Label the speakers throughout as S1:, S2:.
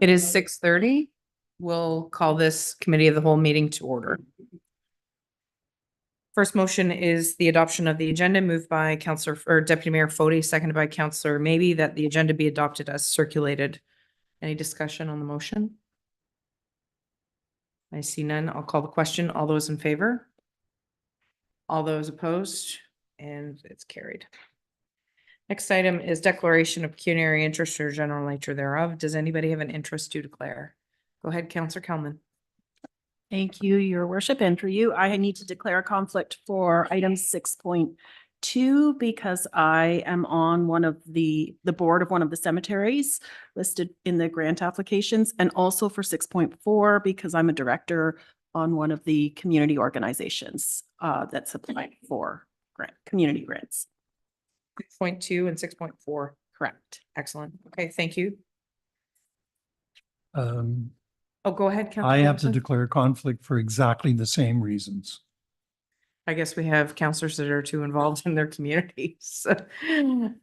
S1: It is 6:30. We'll call this committee of the whole meeting to order. First motion is the adoption of the agenda moved by Councillor or Deputy Mayor Fody, seconded by Councillor Maybe, that the agenda be adopted as circulated. Any discussion on the motion? I see none. I'll call the question. All those in favor? All those opposed? And it's carried. Next item is declaration of pecuniary interest or general nature thereof. Does anybody have an interest to declare? Go ahead, Councillor Kelman.
S2: Thank you, Your Worship. And for you, I need to declare a conflict for item 6.2 because I am on one of the board of one of the cemeteries listed in the grant applications, and also for 6.4 because I'm a director on one of the community organizations that's applied for community grants.
S1: 6.2 and 6.4.
S2: Correct.
S1: Excellent. Okay, thank you. Oh, go ahead, Councillor.
S3: I have to
S1: Gibson.
S3: declare conflict for exactly the same reasons.
S1: I guess we have councillors that are too involved in their communities.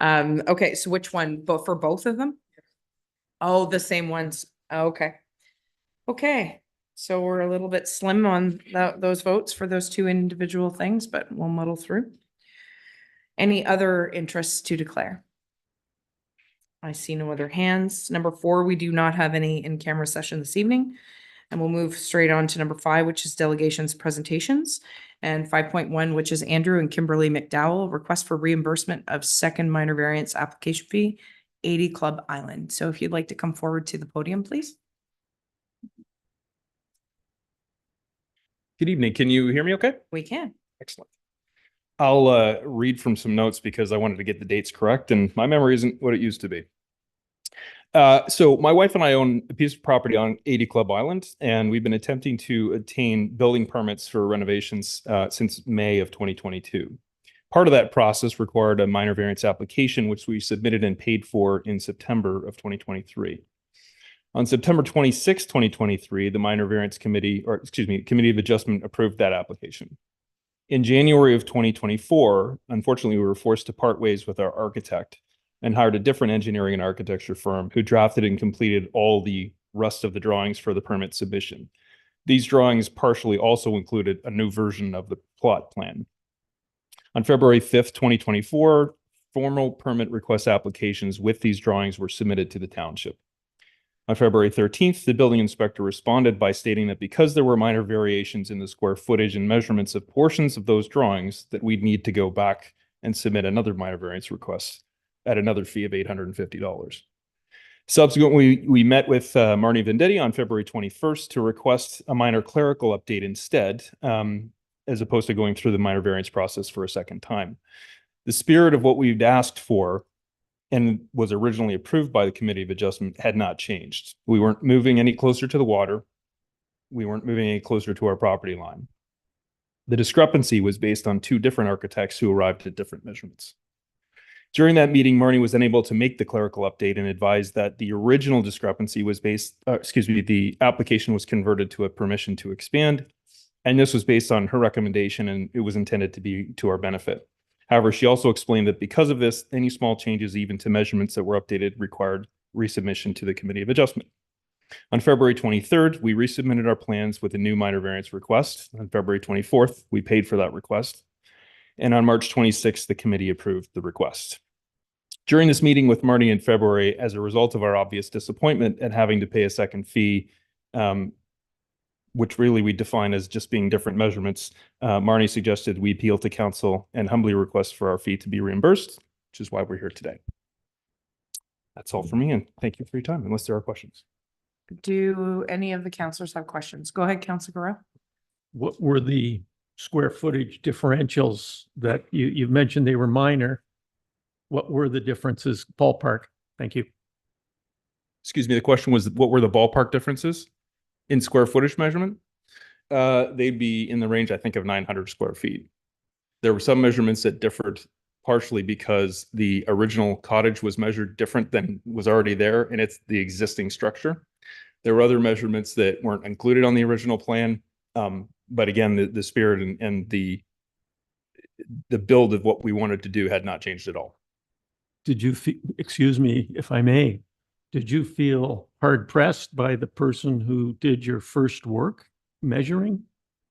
S1: Okay, so which one? But for both of them? Oh, the same ones. Okay. Okay, so we're a little bit slim on those votes for those two individual things, but we'll muddle through. Any other interests to declare? I see no other hands. Number 4, we do not have any in-camera session this evening. And we'll move straight on to number 5, which is delegations presentations. And 5.1, which is Andrew and Kimberly McDowell, request for reimbursement of second minor variance application fee, 80 Club Island. So if you'd like to come forward to the podium, please.
S4: Good evening. Can you hear me okay?
S1: We can.
S4: Excellent. I'll read from some notes because I wanted to get the dates correct and my memory isn't what it used to be. So my wife and I own a piece of property on 80 Club Island, and we've been attempting to obtain building permits for renovations since May of 2022. Part of that process required a minor variance application, which we submitted and paid for in September of 2023. On September 26, 2023, the Minor Variance Committee, or excuse me, Committee of Adjustment approved that application. In January of 2024, unfortunately, we were forced to part ways with our architect and hired a different engineering and architecture firm who drafted and completed all the rest of the drawings for the permit submission. These drawings partially also included a new version of the plot plan. On February 5th, 2024, formal permit request applications with these drawings were submitted to the township. On February 13th, the building inspector responded by stating that because there were minor variations in the square footage and measurements of portions of those drawings, that we'd need to go back and submit another minor variance request at another fee of $850. Subsequently, we met with Marnie Venditti on February 21st to request a minor clerical update instead, as opposed to going through the minor variance process for a second time. The spirit of what we'd asked for and was originally approved by the Committee of Adjustment had not changed. We weren't moving any closer to the water. We weren't moving any closer to our property line. The discrepancy was based on 2 different architects who arrived at different measurements. During that meeting, Marnie was unable to make the clerical update and advised that the original discrepancy was based, the application was converted to a permission to expand. And this was based on her recommendation, and it was intended to be to our benefit. However, she also explained that because of this, any small changes even to measurements that were updated required resubmission to the Committee of Adjustment. On February 23rd, we resubmitted our plans with a new minor variance request. On February 24th, we paid for that request. And on March 26th, the committee approved the request. During this meeting with Marnie in February, as a result of our obvious disappointment at having to pay a second fee, which really we define as just being different measurements, Marnie suggested we appeal to council and humbly request for our fee to be reimbursed, which is why we're here today. That's all for me, and thank you for your time, unless there are questions.
S1: Do any of the councillors have questions? Go ahead, Councillor Guerrero.
S5: What were the square footage differentials that you've mentioned they were minor? What were the differences ballpark? Thank you.
S4: Excuse me, the question was, what were the ballpark differences in square footage measurement? They'd be in the range, I think, of 900 square feet. There were some measurements that differed partially because the original cottage was measured different than was already there, and it's the existing structure. There were other measurements that weren't included on the original plan. But again, the spirit and the build of what we wanted to do had not changed at all.
S5: Did you, excuse me if I may, did you feel hard pressed by the person who did your first work measuring?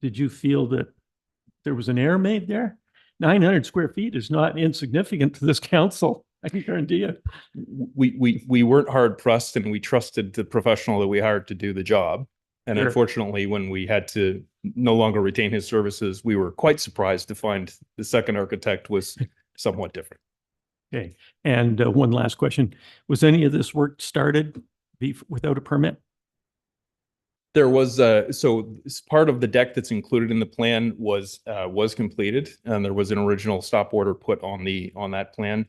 S5: Did you feel that there was an error made there? 900 square feet is not insignificant to this council. I can guarantee you.
S4: We weren't hard pressed, and we trusted the professional that we hired to do the job. And
S5: Sure.
S4: unfortunately, when we had to no longer retain his services, we were quite surprised to find the second architect was somewhat different.
S5: Okay. And one last question. Was any of this work started without a permit?
S4: There was so part of the deck that's included in the plan was completed, and there was an original stop order put on that plan.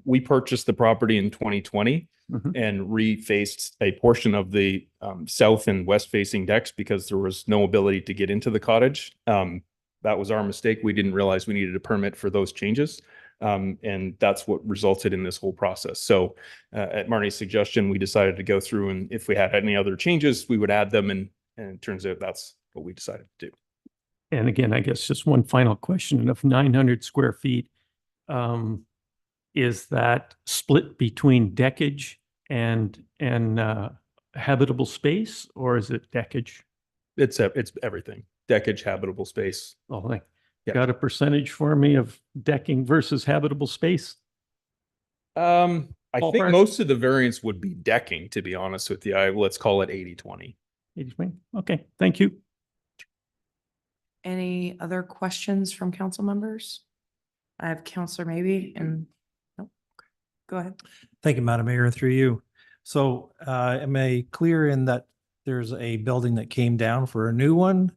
S4: We purchased the property in 2020
S5: Mhm.
S4: and refaced a portion of the south and west facing decks because there was no ability to get into the cottage. That was our mistake. We didn't realize we needed a permit for those changes. And that's what resulted in this whole process. So at Marnie's suggestion, we decided to go through, and if we had any other changes, we would add them. And it turns out that's what we decided to do.
S5: And again, I guess just one final question of 900 square feet. Is that split between deckage and habitable space, or is it deckage?
S4: It's everything. Deckage, habitable space.
S5: Oh, like,
S4: Yeah.
S5: got a percentage for me of decking versus habitable space?
S4: I think
S5: Ballpark?
S4: most of the variance would be decking, to be honest with you. Let's call it 80-20.
S5: 80. Okay, thank you.
S1: Any other questions from council members? I have Counselor maybe and, nope. Okay. Go ahead.
S6: Thank you, Madam Mayor, through you. So am I clear in that there's a building that came down for a new one?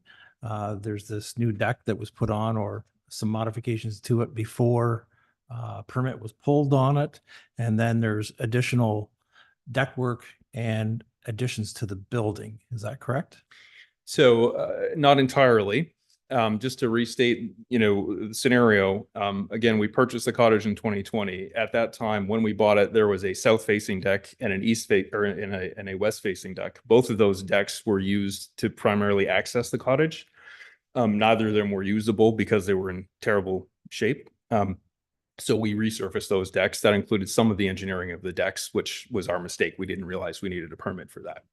S6: There's this new deck that was put on or some modifications to it before permit was pulled on it. And then there's additional deck work and additions to the building. Is that correct?
S4: So not entirely. Just to restate, the scenario, again, we purchased the cottage in 2020. At that time, when we bought it, there was a south-facing deck and an and a west-facing deck. Both of those decks were used to primarily access the cottage. Neither of them were usable because they were in terrible shape. So we resurfaced those decks. That included some of the engineering of the decks, which was our mistake. We didn't realize we needed a permit for that.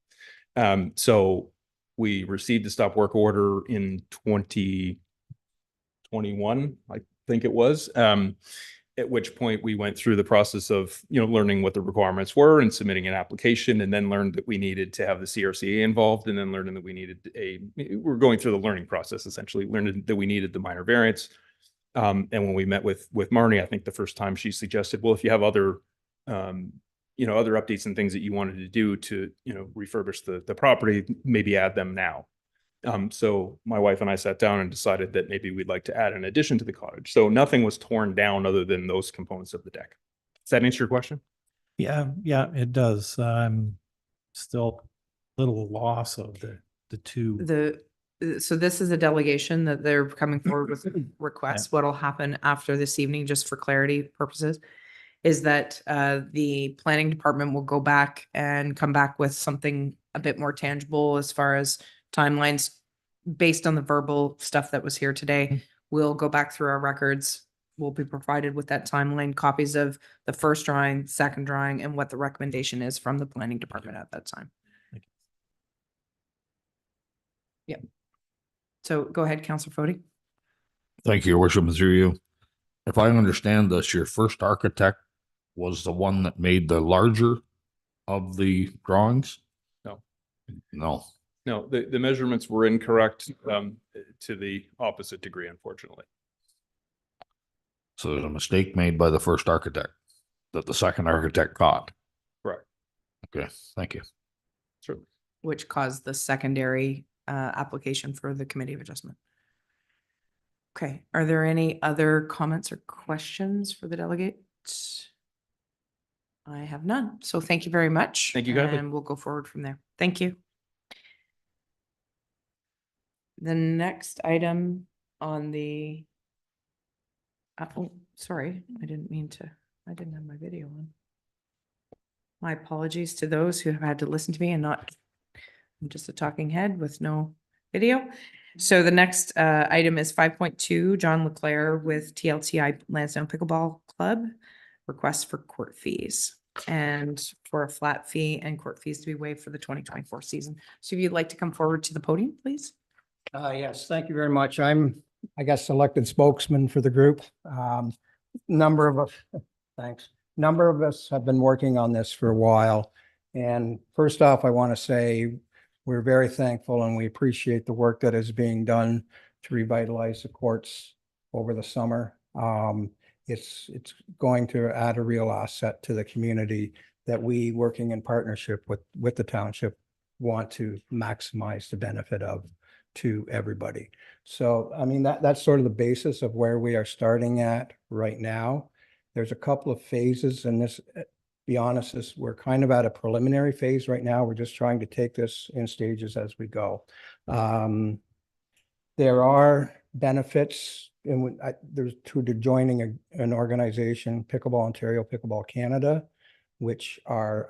S4: So we received the stop work order in 2021, I think it was, at which point we went through the process of, learning what the requirements were and submitting an application, and then learned that we needed to have the CRCA involved, and then learning that we needed we're going through the learning process, essentially, learned that we needed the minor variance. And when we met with Marnie, I think the first time she suggested, well, if you have other other updates and things that you wanted to do to, refurbish the property, maybe add them now. So my wife and I sat down and decided that maybe we'd like to add an addition to the cottage. So nothing was torn down other than those components of the deck. Does that answer your question?
S6: Yeah, it does. I'm still a little lost of the two.
S1: So this is a delegation that they're coming forward with requests. What'll happen after this evening, just for clarity purposes, is that the planning department will go back and come back with something a bit more tangible as far as timelines based on the verbal stuff that was here today. We'll go back through our records. We'll be provided with that timeline, copies of the first drawing, second drawing, and what the recommendation is from the planning department at that time. Yep. So go ahead, Councillor Fody.
S7: Thank you, Your Worship, and through you. If I understand this, your first architect was the one that made the larger of the drawings?
S4: No.
S7: No.
S4: No, the measurements were incorrect to the opposite degree, unfortunately.
S7: So there's a mistake made by the first architect that the second architect caught.
S4: Correct.
S7: Okay, thank you.
S4: Certainly.
S1: Which caused the secondary application for the Committee of Adjustment. Okay, are there any other comments or questions for the delegate? I have none. So thank you very much.
S4: Thank you, Kathy.
S1: And we'll go forward from there. Thank you. The next item on the, oh, sorry, I didn't have my video on. My apologies to those who have had to listen to me and not, I'm just a talking head with no video. So the next item is 5.2, John Leclerc with TLTI Lansdowne Pickleball Club, request for court fees. and for a flat fee and court fees to be waived for the 2024 season. So if you'd like to come forward to the podium, please.
S8: Yes, thank you very much. I'm, I guess, elected spokesman for the group. Number of us, thanks. Number of us have been working on this for a while. And first off, I want to say we're very thankful and we appreciate the work that is being done to revitalize the courts over the summer. It's going to add a real asset to the community that we, working in partnership with the township, want to maximize the benefit of to everybody. So, I mean, that's sort of the basis of where we are starting at right now. There's a couple of phases in this. Be honest, we're kind of at a preliminary phase right now. We're just trying to take this in stages as we go. There are benefits and there's to joining an organization, Pickleball Ontario, Pickleball Canada, which are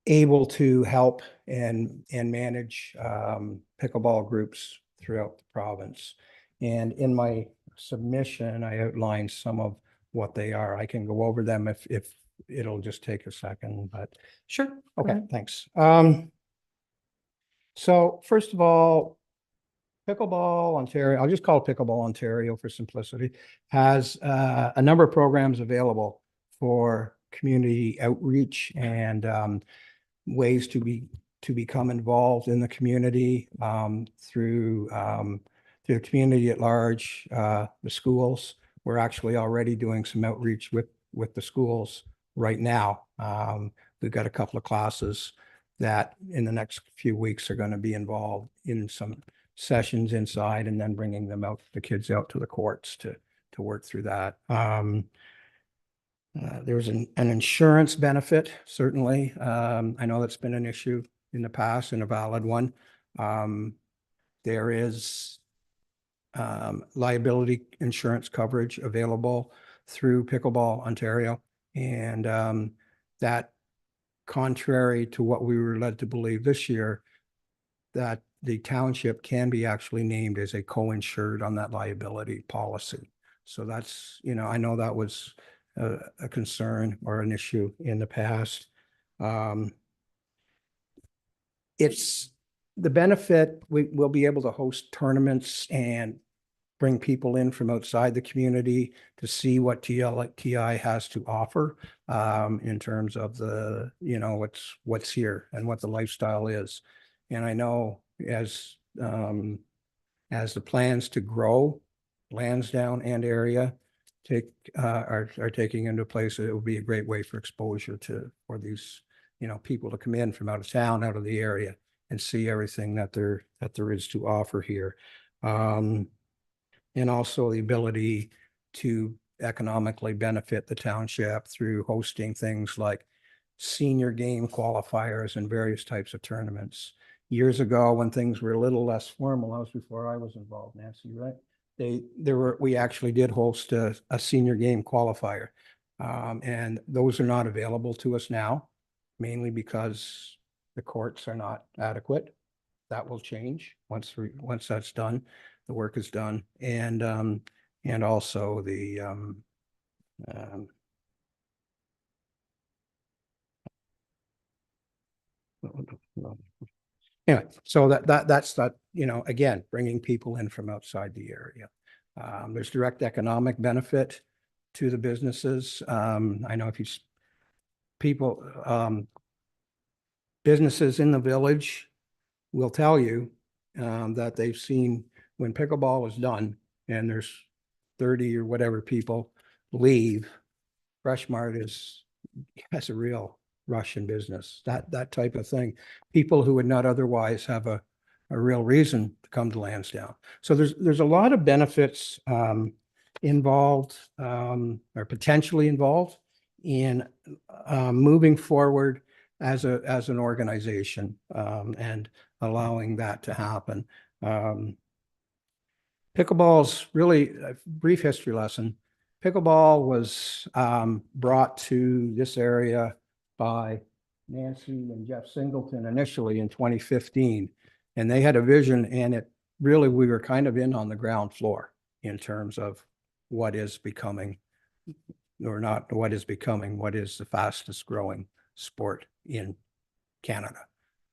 S8: able to help and manage pickleball groups throughout the province. And in my submission, I outlined some of what they are. I can go over them if it'll just take a second, but
S1: Sure.
S8: okay, thanks. So first of all, Pickleball Ontario, I'll just call it Pickleball Ontario for simplicity, has a number of programs available for community outreach and ways to become involved in the community through the community at large, the schools. We're actually already doing some outreach with the schools right now. We've got a couple of classes that in the next few weeks are going to be involved in some sessions inside and then bringing them out, the kids out to the courts to work through that. There's an insurance benefit, certainly. I know that's been an issue in the past and a valid one. There is liability insurance coverage available through Pickleball Ontario. And that, contrary to what we were led to believe this year, that the township can be actually named as a co-insured on that liability policy. So that's, you know, I know that was a concern or an issue in the past. It's the benefit, we will be able to host tournaments and bring people in from outside the community to see what TI has to offer in terms of the, you know, what's here and what the lifestyle is. And I know as the plans to grow Lansdowne and area are taking into place, it will be a great way for exposure for these, you know, people to come in from out of town, out of the area, and see everything that there is to offer here. And also the ability to economically benefit the township through hosting things like senior game qualifiers and various types of tournaments. Years ago, when things were a little less formal, that was before I was involved, Nancy, right? We actually did host a senior game qualifier. And those are not available to us now, mainly because the courts are not adequate. That will change once that's done, the work is done. And also the anyway, so that's that, you know, again, bringing people in from outside the area. There's direct economic benefit to the businesses. I know if you businesses in the village will tell you that they've seen when pickleball is done and there's 30 or whatever people leave, Fresh Mart has a real rush in business, that type of thing. People who would not otherwise have a real reason to come to Lansdowne. So there's a lot of benefits involved or potentially involved in moving forward as an organization and allowing that to happen. Pickleball's really a brief history lesson. Pickleball was brought to this area by Nancy and Jeff Singleton initially in 2015. And they had a vision, and we were kind of in on the ground floor in terms of what is becoming or not what is becoming, what is the fastest growing sport in Canada.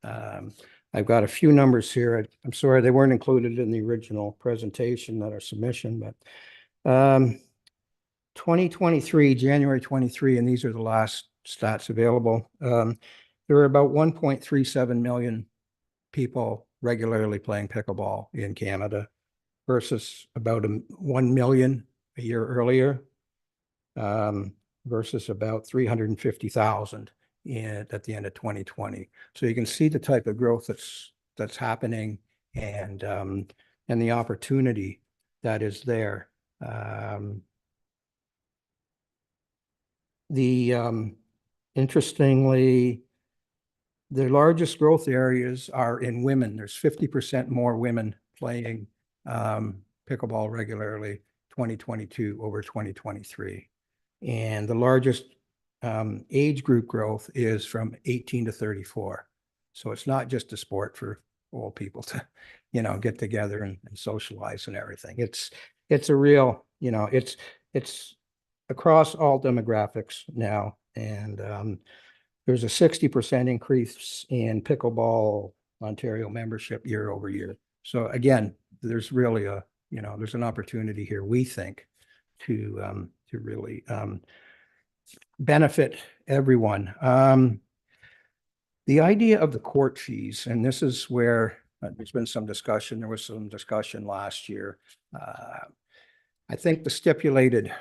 S8: I've got a few numbers here. I'm sorry, they weren't included in the original presentation that our submission, but 2023, January 23, and these are the last stats available. There are about 1.37 million people regularly playing pickleball in Canada versus about 1 million a year earlier, versus about 350,000 at the end of 2020. So you can see the type of growth that's happening and the opportunity that is there. Interestingly, the largest growth areas are in women. There's 50% more women playing pickleball regularly 2022 over 2023. And the largest age group growth is from 18 to 34. So it's not just a sport for old people to, get together and socialize and everything. It's a real, it's across all demographics now. And there's a 60% increase in pickleball Ontario membership year over year. So again, there's really there's an opportunity here, we think, to really benefit everyone. The idea of the court fees, and this is where there's been some discussion. There was some discussion last year. I think the stipulated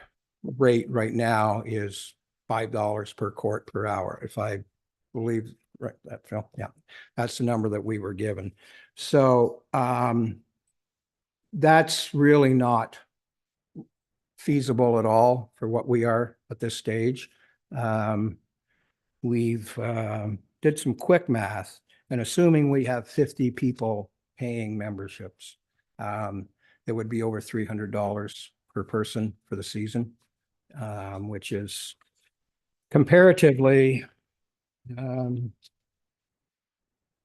S8: rate right now is $5 per court per hour, if I believe right, that Phil, yeah, that's the number that we were given. So that's really not feasible at all for what we are at this stage. We've did some quick math, and assuming we have 50 people paying memberships, it would be over $300 per person for the season, which is comparatively,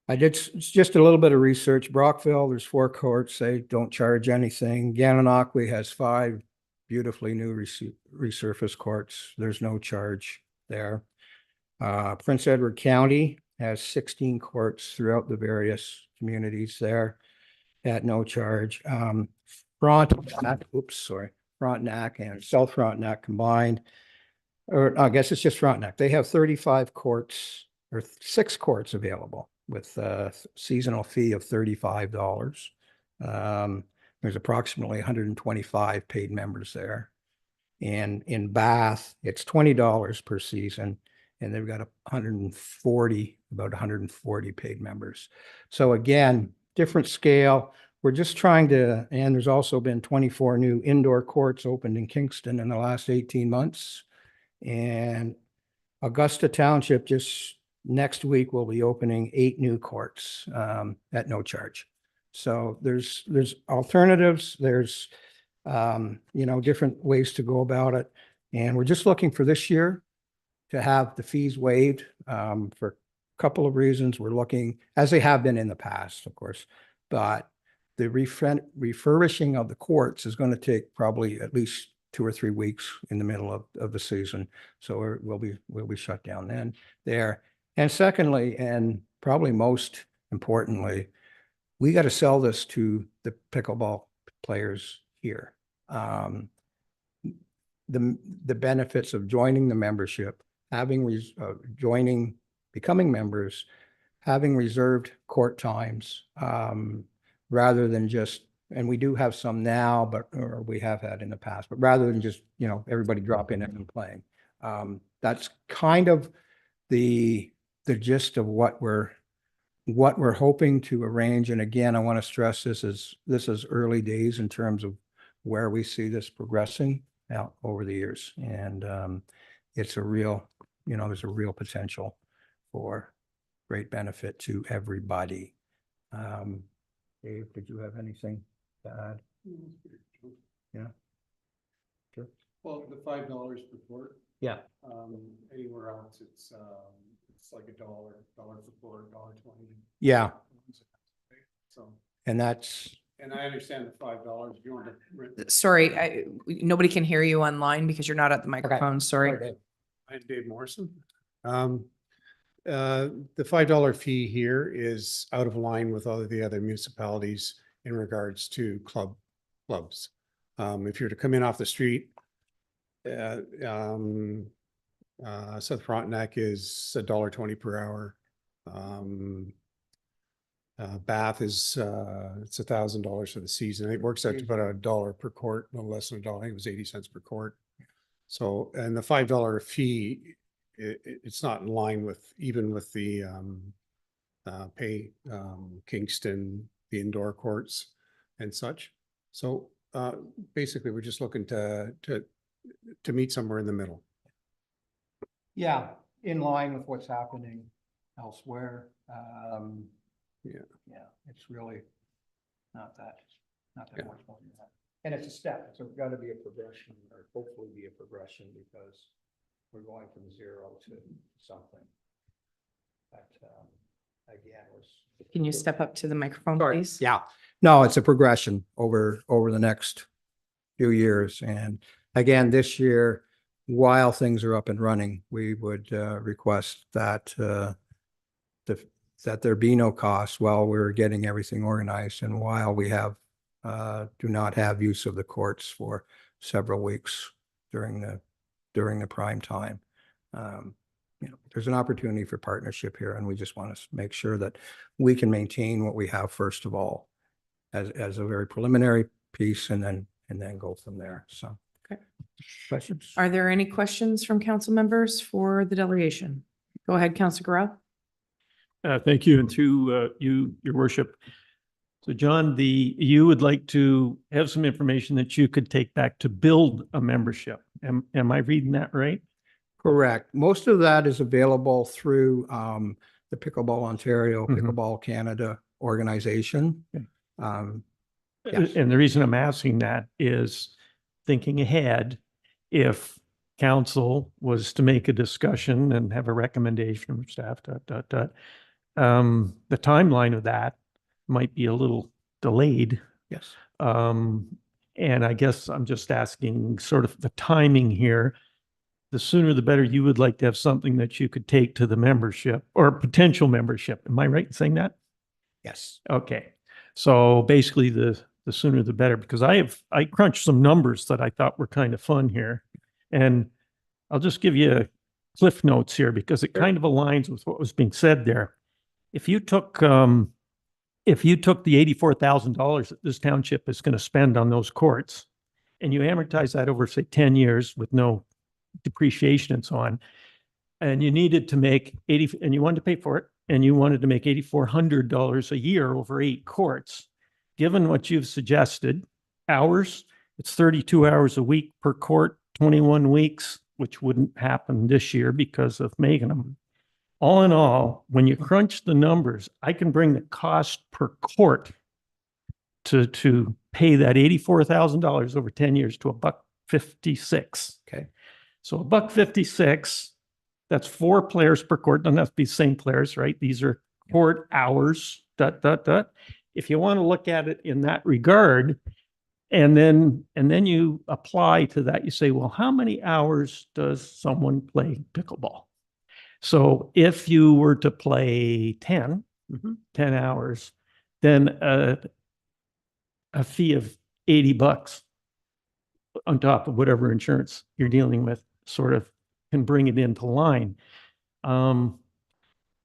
S8: I did just a little bit of research. Brockville, there's 4 courts. They don't charge anything. Gananoque has 5 beautifully new resurfaced courts. There's no charge there. Prince Edward County has 16 courts throughout the various communities there at no charge. Frontenac and South Frontenac combined, or I guess it's just Frontenac. They have 35 courts or 6 courts available with a seasonal fee of $35. There's approximately 125 paid members there. And in Bath, it's $20 per season, and they've got about 140 paid members. So again, different scale. We're just trying to, and there's also been 24 new indoor courts opened in Kingston in the last 18 months. And Augusta Township just next week will be opening 8 new courts at no charge. So there's alternatives. There's different ways to go about it. And we're just looking for this year to have the fees waived for a couple of reasons. We're looking, as they have been in the past, of course, but the refurbishing of the courts is going to take probably at least 2 or 3 weeks in the middle of the season. So we'll be shut down then there. And secondly, and probably most importantly, we got to sell this to the pickleball players here. The benefits of joining the membership, becoming members, having reserved court times, rather than just, and we do have some now, or we have had in the past, but rather than just, everybody drop in and playing. That's kind of the gist of what we're hoping to arrange. And again, I want to stress this is early days in terms of where we see this progressing out over the years. And it's a real, there's a real potential for great benefit to everybody. Dave, did you have anything to add? Yeah. Sure.
S3: Well, the $5 per court.
S8: Yeah.
S3: Anywhere else, it's like $1 for court, $1.20.
S8: Yeah.
S3: So,
S8: And that's,
S3: And I understand the $5 if you want to.
S1: Sorry, nobody can hear you online because you're not at the microphone. Sorry.
S8: Okay.
S3: I'm Dave Morrison. The $5 fee here is out of line with all of the other municipalities in regards to clubs. If you're to come in off the street, South Frontenac is $1.20 per hour. Bath is, it's $1,000 for the season. It works out to about $1 per court, no less than $1. I think it was 80 cents per court. So, and the $5 fee, it's not in line with, even with the Kingston, the indoor courts and such. So basically, we're just looking to meet somewhere in the middle.
S8: Yeah, in line with what's happening elsewhere. Yeah, it's really not that
S3: Yeah.
S8: much more than that. And it's a step, so it's gotta be a progression, or hopefully be a progression, because we're going from 0 to something. But, again, was.
S1: Can you step up to the microphone,
S8: Sorry.
S1: please?
S8: Yeah, no, it's a progression over the next few years. And again, this year, while things are up and running, we would request that that there be no cost while we're getting everything organized, and while we have do not have use of the courts for several weeks during the prime time. There's an opportunity for partnership here, and we just want to make sure that we can maintain what we have first of all as a very preliminary piece, and then go from there. So.
S1: Okay.
S8: Questions?
S1: Are there any questions from council members for the delegation? Go ahead, Councilor Garrell.
S5: Thank you, and through you, your worship. So John, you would like to have some information that you could take back to build a membership. Am I reading that right?
S8: Correct. Most of that is available through the Pickleball Ontario,
S5: Mhm.
S8: Pickleball Canada organization.
S5: Okay.
S8: Yes.
S5: And the reason I'm asking that is thinking ahead, if council was to make a discussion and have a recommendation from staff, the timeline of that might be a little delayed.
S8: Yes.
S5: And I guess I'm just asking sort of the timing here. The sooner the better. You would like to have something that you could take to the membership or potential membership. Am I right in saying that?
S8: Yes.
S5: Okay. So basically the sooner the better, because I crunched some numbers that I thought were kind of fun here. And I'll just give you cliff notes here because it kind of aligns with what was being said there. If you took the $84,000 that this township is going to spend on those courts, and you amortize that over, say, 10 years with no depreciation and so on, and you needed to make and you wanted to pay for it, and you wanted to make $8,400 a year over 8 courts, given what you've suggested, hours, it's 32 hours a week per court, 21 weeks, which wouldn't happen this year because of making them. All in all, when you crunch the numbers, I can bring the cost per court to pay that $84,000 over 10 years to $1.56.
S8: Okay.
S5: So $1.56, that's 4 players per court. Doesn't have to be the same players, right? These are court hours, . If you want to look at it in that regard, and then you apply to that, you say, well, how many hours does someone play pickleball? So if you were to play 10 hours, then a fee of $80 on top of whatever insurance you're dealing with sort of can bring it into line.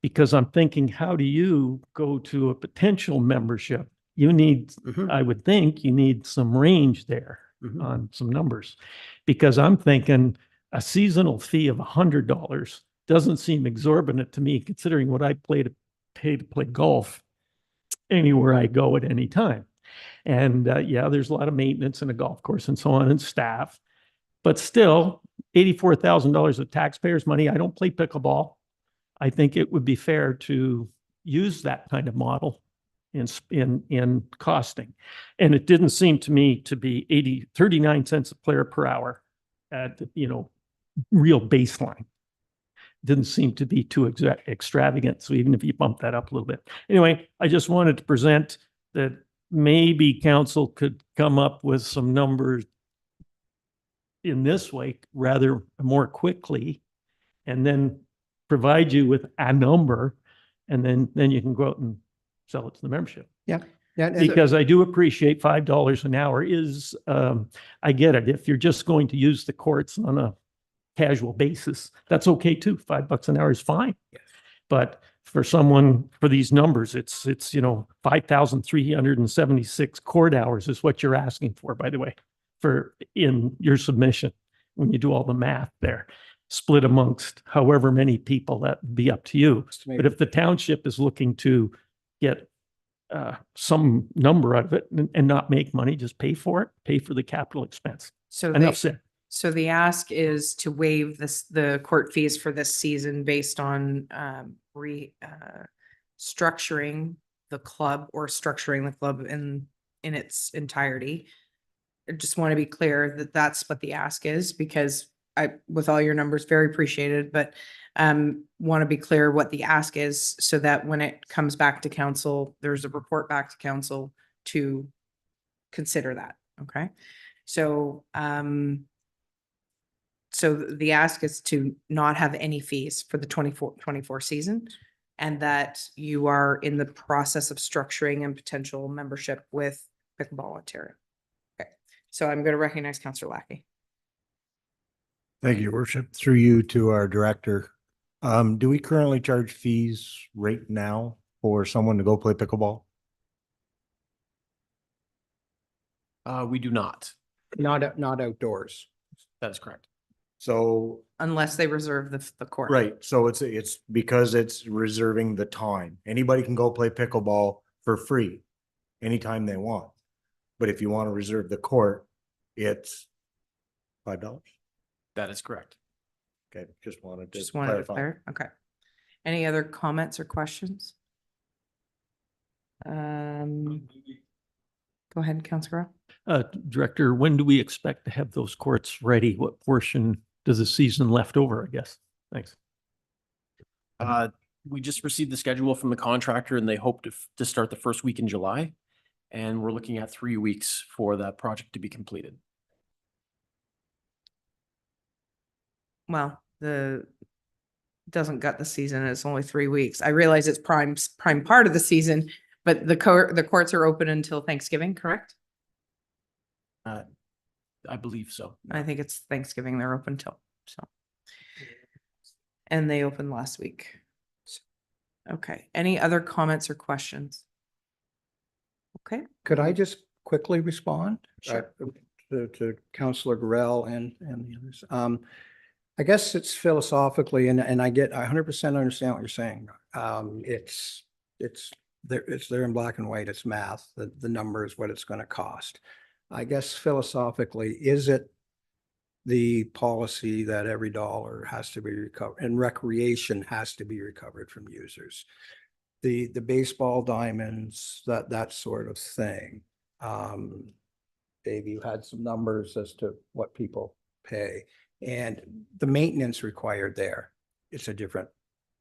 S5: Because I'm thinking, how do you go to a potential membership? You need, I would think you need some range there on some numbers, because I'm thinking a seasonal fee of $100 doesn't seem exorbitant to me, considering what I pay to play golf anywhere I go at any time. And yeah, there's a lot of maintenance in a golf course and so on, and staff, but still $84,000 of taxpayers' money. I don't play pickleball. I think it would be fair to use that kind of model in costing. And it didn't seem to me to be 39 cents a player per hour at, real baseline. Didn't seem to be too extravagant. So even if you bump that up a little bit. Anyway, I just wanted to present that maybe council could come up with some numbers in this way rather more quickly, and then provide you with a number, and then you can go out and sell it to the membership.
S8: Yeah, and-
S5: Because I do appreciate $5 an hour is, I get it. If you're just going to use the courts on a casual basis, that's okay too. $5 an hour is fine. But for someone, for these numbers, it's, 5,376 court hours is what you're asking for, by the way, for in your submission, when you do all the math there, split amongst however many people, that would be up to you. But if the township is looking to get some number out of it and not make money, just pay for it, pay for the capital expense.
S1: So
S5: Enough said.
S1: so the ask is to waive the court fees for this season based on structuring the club or structuring the club in its entirety. I just want to be clear that that's what the ask is, because with all your numbers, very appreciated, but want to be clear what the ask is so that when it comes back to council, there's a report back to council to consider that. Okay. So, so the ask is to not have any fees for the 24 season, and that you are in the process of structuring and potential membership with Pickleball Ontario. Okay. So I'm going to recognize Councillor Lackey.
S9: Thank you, Your Worship. Through you to our director. Do we currently charge fees right now for someone to go play pickleball?
S10: We do not.
S8: Not outdoors.
S10: That is correct.
S9: So,
S1: Unless they reserve the court.
S9: right, so it's because it's reserving the time. Anybody can go play pickleball for free anytime they want. But if you want to reserve the court, it's $5.
S10: That is correct.
S9: Okay, just wanted
S1: Just
S9: to
S1: wanted to
S9: clarify.
S1: clear. Okay. Any other comments or questions? Go ahead, Councillor.
S5: Director, when do we expect to have those courts ready? What portion does the season left over, I guess? Thanks.
S10: We just received the schedule from the contractor and they hope to start the first week in July. And we're looking at 3 weeks for that project to be completed.
S1: Well, doesn't gut the season. It's only 3 weeks. I realize it's prime part of the season, but the courts are open until Thanksgiving, correct?
S10: I believe so.
S1: I think it's Thanksgiving they're open till, so. And they opened last week. Okay, any other comments or questions? Okay.
S8: Could I just quickly respond?
S1: Sure.
S8: To Councillor Gorell and the others. I guess it's philosophically, and I 100% understand what you're saying. It's there in black and white, it's math, the number is what it's going to cost. I guess philosophically, is it the policy that every dollar has to be recovered and recreation has to be recovered from users? The baseball diamonds, that sort of thing. Dave, you had some numbers as to what people pay and the maintenance required there. It's a different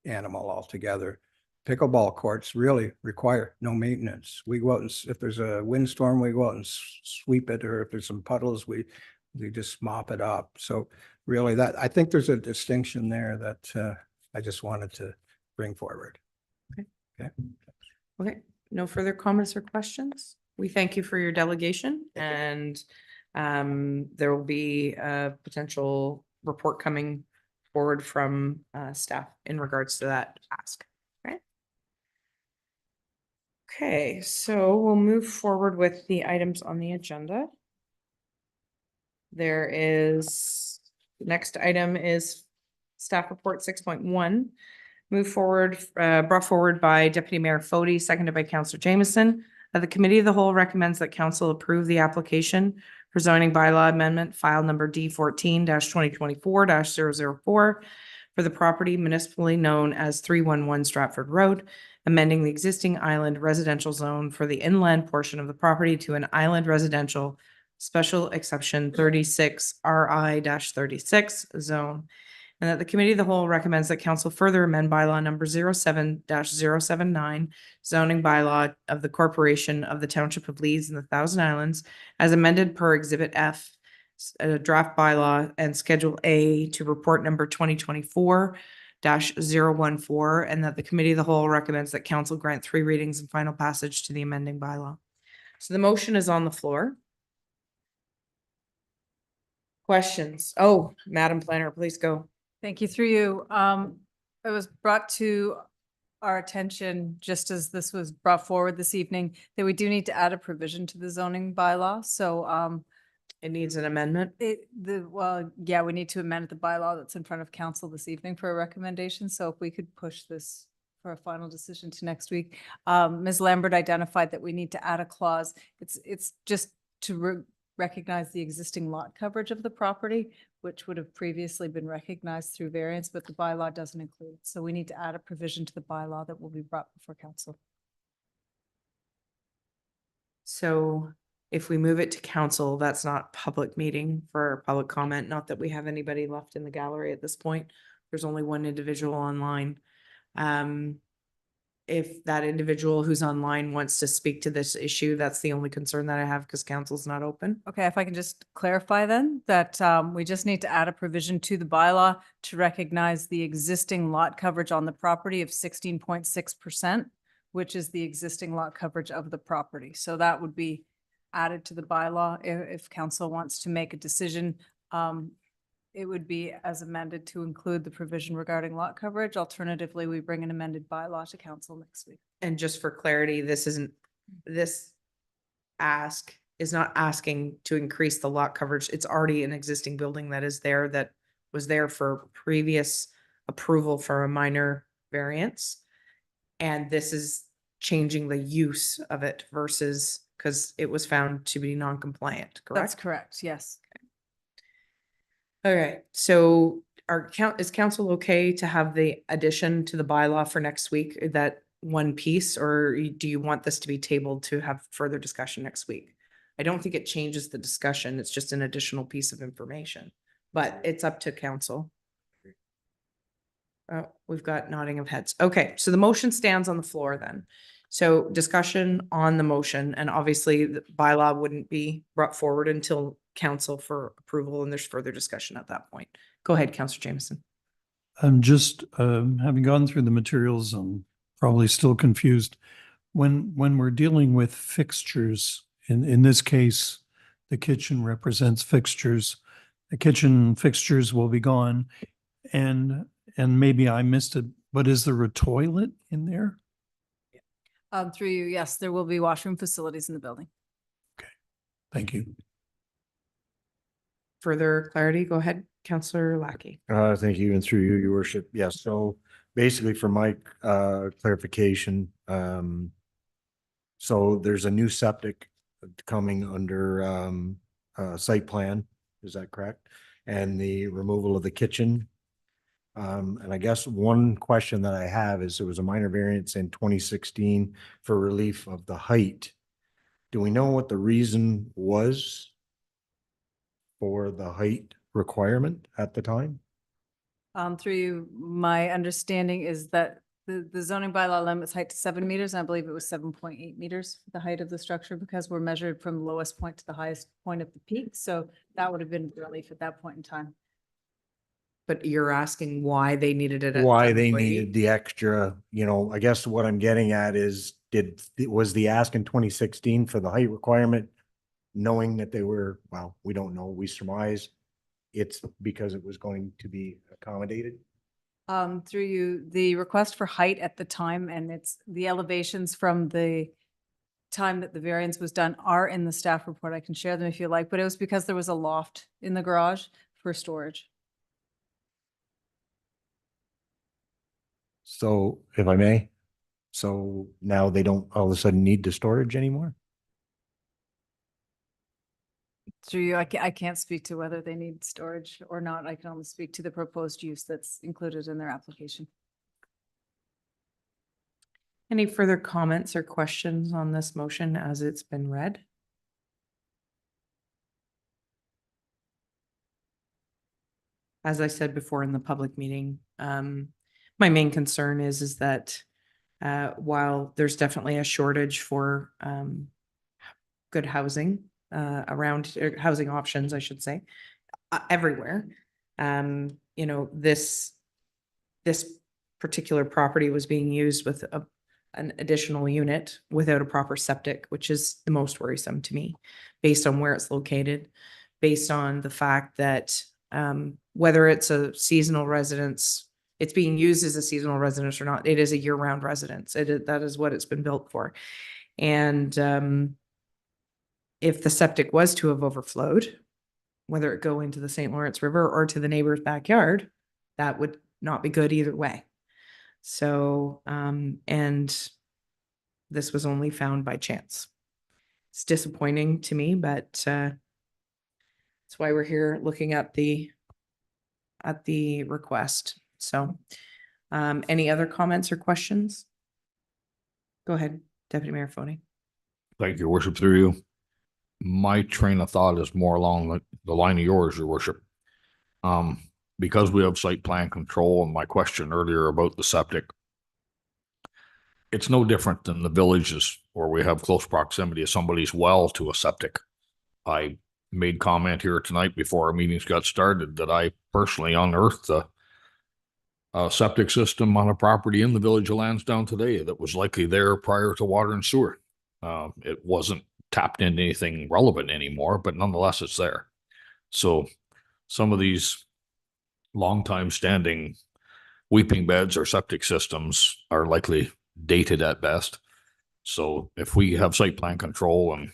S8: animal altogether. Pickleball courts really require no maintenance. We go out and if there's a windstorm, we go out and sweep it, or if there's some puddles, we just mop it up. So really I think there's a distinction there that I just wanted to bring forward.
S1: Okay, no further comments or questions? We thank you for your delegation, and there will be a potential report coming forward from staff in regards to that ask. Right? Okay, so we'll move forward with the items on the agenda. There is, next item is staff report 6.1. Move forward, brought forward by Deputy Mayor Fody, seconded by Councillor Jameson. The Committee of the Whole recommends that Council approve the application for zoning bylaw amendment file number D14-2024-004 for the property municipally known as 311 Stratford Road, amending the existing island residential zone for the inland portion of the property to an island residential special exception 36 RI-36 zone, And that the committee of the whole recommends that council further amend bylaw number 07-079, zoning bylaw of the corporation of the township of Leeds and the Thousand Islands as amended per exhibit F, draft bylaw and schedule A to report number 2024-014, and that the committee of the whole recommends that council grant 3 readings and final passage to the amending bylaw. So the motion is on the floor. Questions? Oh, Madam Planner, please go.
S11: Thank you. Through you. It was brought to our attention, just as this was brought forward this evening, that we do need to add a provision to the zoning bylaw. So
S1: It needs an amendment.
S11: yeah, we need to amend the bylaw that's in front of council this evening for a recommendation. So if we could push this for a final decision to next week. Ms. Lambert identified that we need to add a clause. It's just to recognize the existing lot coverage of the property, which would have previously been recognized through variance, but the bylaw doesn't include it. So we need to add a provision to the bylaw that will be brought before council.
S1: So if we move it to council, that's not public meeting for public comment. Not that we have anybody left in the gallery at this point. There's only one individual online. If that individual who's online wants to speak to this issue, that's the only concern that I have because council's not open.
S11: Okay, if I can just clarify then that we just need to add a provision to the bylaw to recognize the existing lot coverage on the property of 16.6%, which is the existing lot coverage of the property. So that would be added to the bylaw if council wants to make a decision. It would be as amended to include the provision regarding lot coverage. Alternatively, we bring an amended bylaw to council next week.
S1: And just for clarity, this ask is not asking to increase the lot coverage. It's already an existing building that is there that was there for previous approval for a minor variance. And this is changing the use of it versus because it was found to be non-compliant, correct?
S11: That's correct, yes.
S1: All right, so is council okay to have the addition to the bylaw for next week, that one piece, or do you want this to be tabled to have further discussion next week? I don't think it changes the discussion. It's just an additional piece of information, but it's up to council. We've got nodding of heads. Okay, so the motion stands on the floor then. So discussion on the motion, and obviously the bylaw wouldn't be brought forward until council for approval, and there's further discussion at that point. Go ahead, Councillor Jameson.
S5: I'm just, having gone through the materials, I'm probably still confused. When we're dealing with fixtures, in this case, the kitchen represents fixtures. The kitchen fixtures will be gone, and maybe I missed it, but is there a toilet in there?
S11: Through you, yes, there will be washroom facilities in the building.
S5: Thank you.
S1: Further clarity, go ahead, Councillor Lackey.
S9: Thank you, and through you, your worship. Yes, so basically for my clarification, so there's a new septic coming under site plan, is that correct? And the removal of the kitchen. And I guess one question that I have is there was a minor variance in 2016 for relief of the height. Do we know what the reason was for the height requirement at the time?
S11: Through you, my understanding is that the zoning bylaw limits height to 7 meters. And I believe it was 7.8 meters for the height of the structure because we're measured from the lowest point to the highest point of the peak. So that would have been relief at that point in time.
S1: But you're asking why they needed it? At
S9: Why they
S1: 7.8?
S9: needed the extra, I guess what I'm getting at is, was the ask in 2016 for the height requirement, knowing that they were, well, we don't know, we surmise it's because it was going to be accommodated?
S11: Through you, the request for height at the time, and it's the elevations from the time that the variance was done are in the staff report. I can share them if you like, but it was because there was a loft in the garage for storage.
S9: So if I may, so now they don't all of a sudden need the storage anymore?
S11: Through you, I can't speak to whether they need storage or not. I can only speak to the proposed use that's included in their application.
S1: Any further comments or questions on this motion as it's been read? as I said before in the public meeting, my main concern is that while there's definitely a shortage for good housing around housing options, I should say, everywhere. You know, this particular property was being used with an additional unit without a proper septic, which is the most worrisome to me, based on where it's located, based on the fact that whether it's a seasonal residence, it's being used as a seasonal residence or not, it is a year-round residence. That is what it's been built for. And if the septic was to have overflowed, whether it go into the St. Lawrence River or to the neighbor's backyard, that would not be good either way. So, and this was only found by chance. It's disappointing to me, but that's why we're here looking at the request. So, any other comments or questions? Go ahead, Deputy Mayor Fode.
S7: Thank you, Your Worship, through you. My train of thought is more along the line of yours, Your Worship. Because we have site plan control and my question earlier about the septic, it's no different than the villages where we have close proximity of somebody's well to a septic. I made comment here tonight before our meetings got started that I personally unearthed a septic system on a property in the Village of Lansdowne today that was likely there prior to water and sewer. It wasn't tapped into anything relevant anymore, but nonetheless, it's there. So some of these long time standing weeping beds or septic systems are likely dated at best. So if we have site plan control and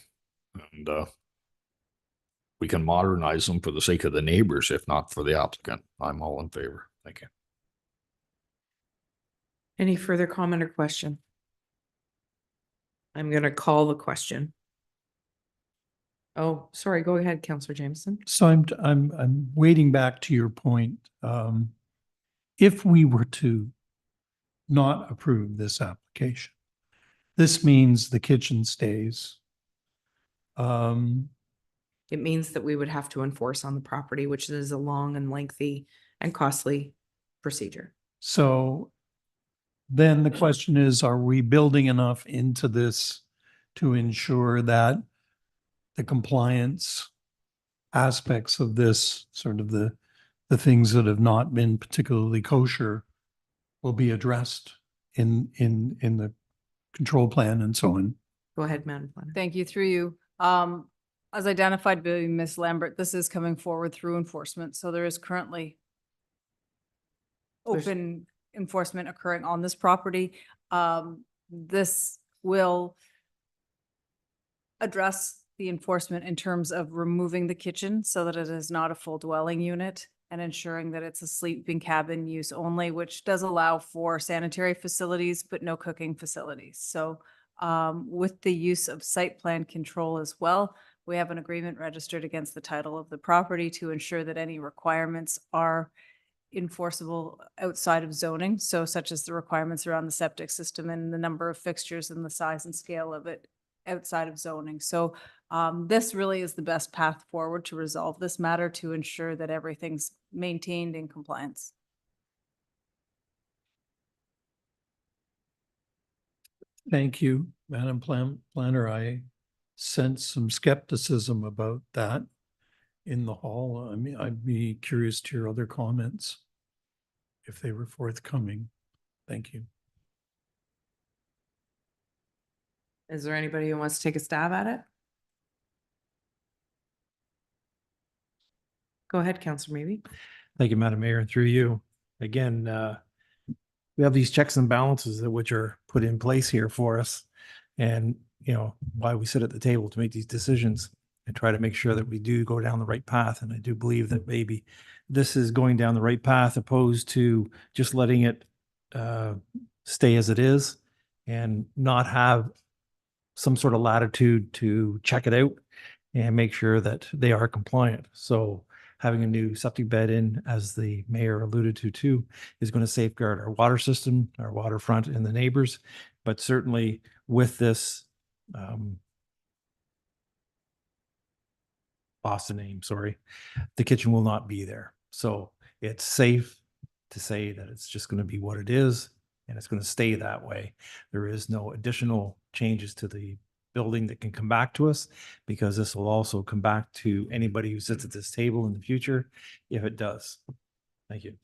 S7: we can modernize them for the sake of the neighbors, if not for the applicant, I'm all in favor. Thank you.
S1: Any further comment or question? I'm going to call the question. Oh, sorry. Go ahead, Councillor Jameson.
S6: So I'm waiting back to your point. If we were to not approve this application, this means the kitchen stays.
S1: It means that we would have to enforce on the property, which is a long and lengthy and costly procedure.
S6: So then the question is, are we building enough into this to ensure that the compliance aspects of this, sort of the things that have not been particularly kosher, will be addressed in the control plan and so on?
S1: Go ahead, Madam Planner.
S11: Thank you, through you. As identified by Ms. Lambert, this is coming forward through enforcement. So there is currently
S1: There's-
S11: open enforcement occurring on this property. This will address the enforcement in terms of removing the kitchen so that it is not a full dwelling unit and ensuring that it's a sleeping cabin use only, which does allow for sanitary facilities, but no cooking facilities. So with the use of site plan control as well, we have an agreement registered against the title of the property to ensure that any requirements are enforceable outside of zoning. So such as the requirements around the septic system and the number of fixtures and the size and scale of it outside of zoning. So this really is the best path forward to resolve this matter, to ensure that everything's maintained in compliance.
S6: Thank you, Madam Planner. I sense some skepticism about that in the hall. I mean, I'd be curious to hear other comments if they were forthcoming. Thank you.
S1: Is there anybody who wants to take a stab at it? Go ahead, Councillor Maybe.
S6: Thank you, Madam Mayor, and through you. Again, we have these checks and balances that which are put in place here for us. And, you know, why we sit at the table to make these decisions and try to make sure that we do go down the right path. And I do believe that maybe this is going down the right path opposed to just letting it stay as it is and not have some sort of latitude to check it out and make sure that they are compliant. So having a new septic bed in, as the mayor alluded to too, is going to safeguard our water system, our waterfront and the neighbors. But certainly with this, lost the name, sorry, the kitchen will not be there. So it's safe to say that it's just going to be what it is and it's going to stay that way. There is no additional changes to the building that can come back to us, because this will also come back to anybody who sits at this table in the future if it does. Thank you.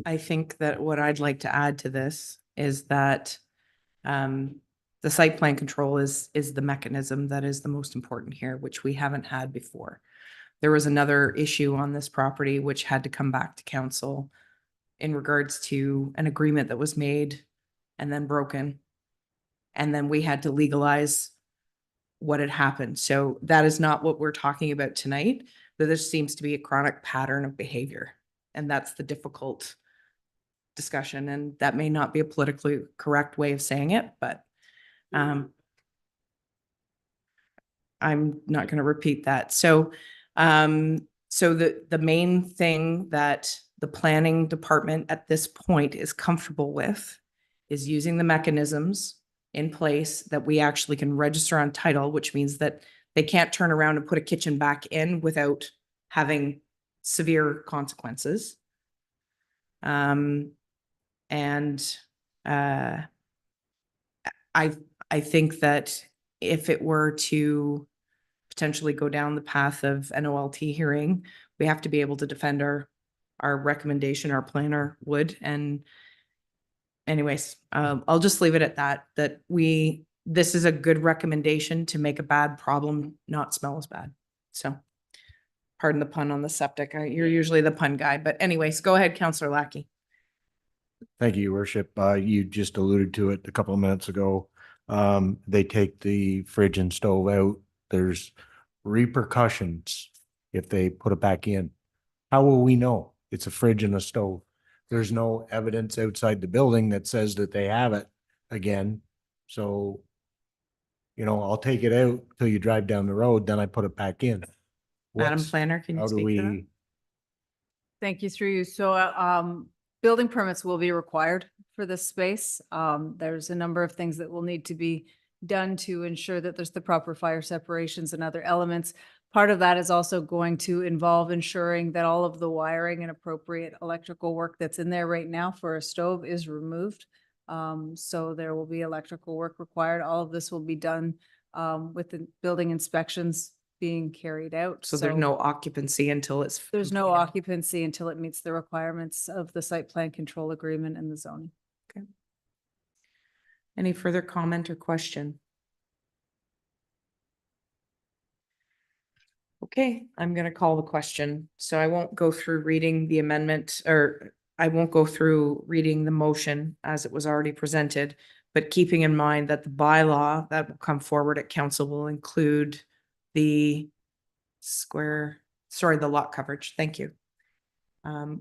S1: I think that what I'd like to add to this is that the site plan control is the mechanism that is the most important here, which we haven't had before. There was another issue on this property which had to come back to council in regards to an agreement that was made and then broken. And then we had to legalize what had happened. So that is not what we're talking about tonight, but this seems to be a chronic pattern of behavior. And that's the difficult discussion. And that may not be a politically correct way of saying it, but I'm not going to repeat that. So, so the main thing that the planning department at this point is comfortable with is using the mechanisms in place that we actually can register on title, which means that they can't turn around and put a kitchen back in without having severe consequences. I think that if it were to potentially go down the path of NOLT hearing, we have to be able to defend our recommendation, our planner would. And anyways, I'll just leave it at that, this is a good recommendation to make a bad problem not smell as bad. So pardon the pun on the septic. You're usually the pun guy, but anyways, go ahead, Councillor Lackey.
S9: Thank you, Your Worship. You just alluded to it a couple of minutes ago. They take the fridge and stove out. There's repercussions if they put it back in. How will we know it's a fridge and a stove? There's no evidence outside the building that says that they have it again. So, you know, I'll take it out till you drive down the road, then I put it back in.
S1: Madam Planner, can you
S9: How do
S1: speak to that?
S9: we?
S11: Thank you through you. So, building permits will be required for this space. There's a number of things that will need to be done to ensure that there's the proper fire separations and other elements. Part of that is also going to involve ensuring that all of the wiring and appropriate electrical work that's in there right now for a stove is removed. So there will be electrical work required. All of this will be done with the building inspections being carried out.
S1: So there's no occupancy until it's.
S11: There's no
S1: completed.
S11: occupancy until it meets the requirements of the site plan control agreement and the zoning.
S1: Any further comment or question? Okay, I'm going to call the question. So I won't go through reading the amendment, or I won't go through reading the motion as it was already presented, but keeping in mind that the bylaw that will come forward at council will include the the lot coverage. Thank you.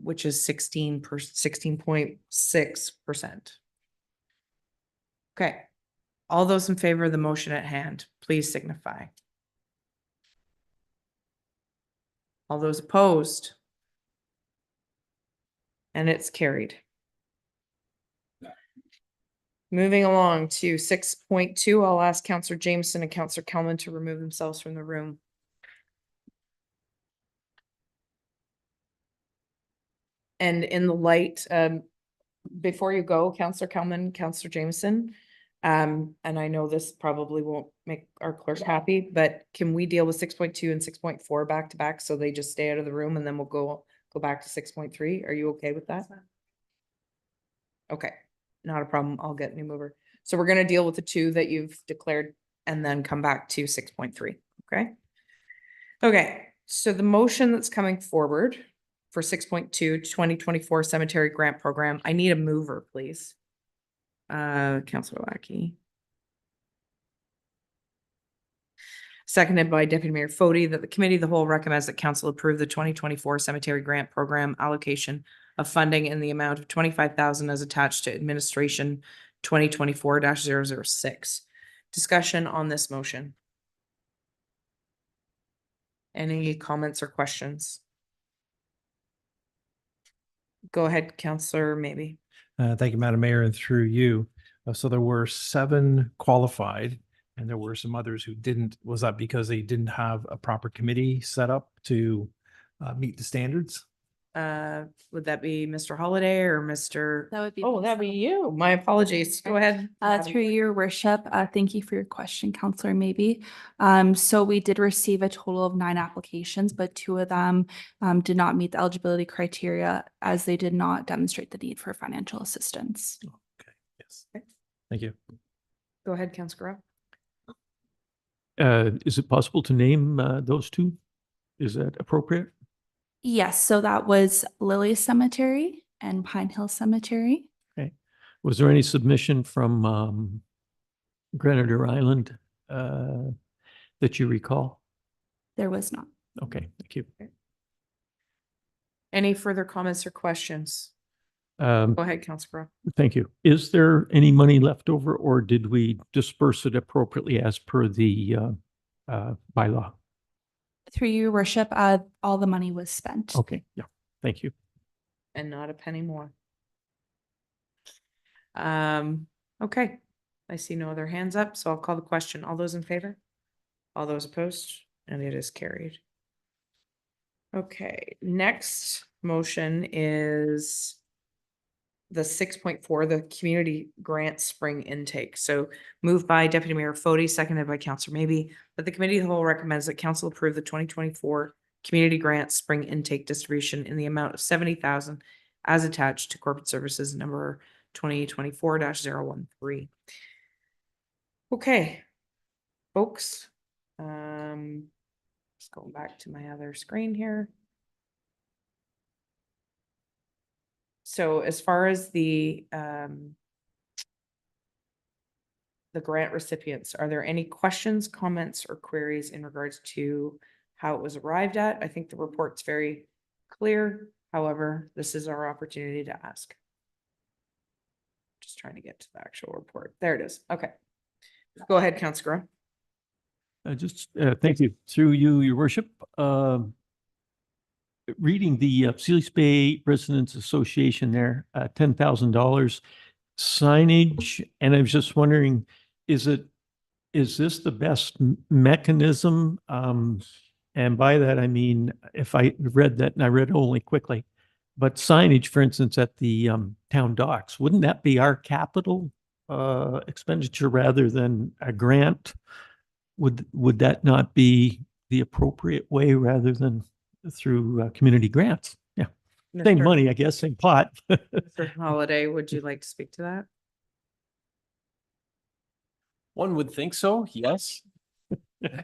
S1: Which is 16.6%. Okay. All those in favor of the motion at hand, please signify. All those opposed? And it's carried. Moving along to 6.2, I'll ask Councillor Jameson and Councillor Kelman to remove themselves from the room. And in the light, before you go, Councillor Kelman, Councillor Jameson, and I know this probably won't make our clerk happy, but can we deal with 6.2 and 6.4 back to back so they just stay out of the room, and then we'll go back to 6.3? Are you okay with that? Okay, not a problem. I'll get new mover. So we're going to deal with the two that you've declared and then come back to 6.3. Okay. Okay. So the motion that's coming forward for 6.2 2024 cemetery grant program, I need a mover, please. Councillor Lackey. Seconded by Deputy Mayor Fody, that the committee of the whole recommends that council approve the 2024 cemetery grant program allocation of funding in the amount of 25,000 as attached to administration 2024-006. Discussion on this motion. Any comments or questions? Go ahead, Councillor, maybe.
S6: Thank you, Madam Mayor, and through you. So there were 7 qualified and there were some others who didn't. Was that because they didn't have a proper committee set up to meet the standards?
S1: would that be Mr. Holiday or Mr.?
S12: That would be.
S1: Oh, that'd be
S12: myself.
S1: you. My apologies. Go ahead.
S12: Through your worship, thank you for your question, Counselor Maybe. So we did receive a total of 9 applications, but 2 of them did not meet the eligibility criteria as they did not demonstrate the need for financial assistance.
S6: Okay, yes. Thank you.
S1: Go ahead, Councilor.
S5: Is it possible to name those two? Is that appropriate?
S12: Yes, so that was Lily Cemetery and Pine Hill Cemetery.
S5: Was there any submission from Grenadier Island that you recall?
S12: There was not.
S5: Okay, thank you.
S1: Any further comments or questions?
S5: Um,
S1: Go ahead, Councilor.
S5: Thank you. Is there any money left over, or did we disperse it appropriately as per the bylaw?
S12: Through your worship, all the money was spent.
S5: Okay, yeah, thank you.
S1: And not a penny more. Okay, I see no other hands up, so I'll call the question. All those in favor? All those opposed? And it is carried. Okay, next motion is the 6.4, the community grant spring intake. So moved by Deputy Mayor Fody, seconded by Councillor Maybe, that the committee of the whole recommends that council approve the 2024 community grant spring intake distribution in the amount of 70,000 as attached to corporate services number 2024-013. Okay, folks, just going back to my other screen here. So as far as the grant recipients, are there any questions, comments, or queries in regards to how it was arrived at? I think the report's very clear. However, this is our opportunity to ask. Just trying to get to the actual report. There it is. Okay. Go ahead, Councilor.
S5: Thank you. Through you, your worship, reading the Sealy's Bay Residents Association there, $10,000 signage. And I was just wondering, is this the best mechanism? And by that, I mean, if I read that and I read only quickly, but signage, for instance, at the town docks, wouldn't that be our capital expenditure rather than a grant? Would that not be the appropriate way rather than through community grants? Yeah, same money, I guess, same pot.
S1: Mr. Holiday, would you like to speak to that?
S10: One would think so, yes. Yeah,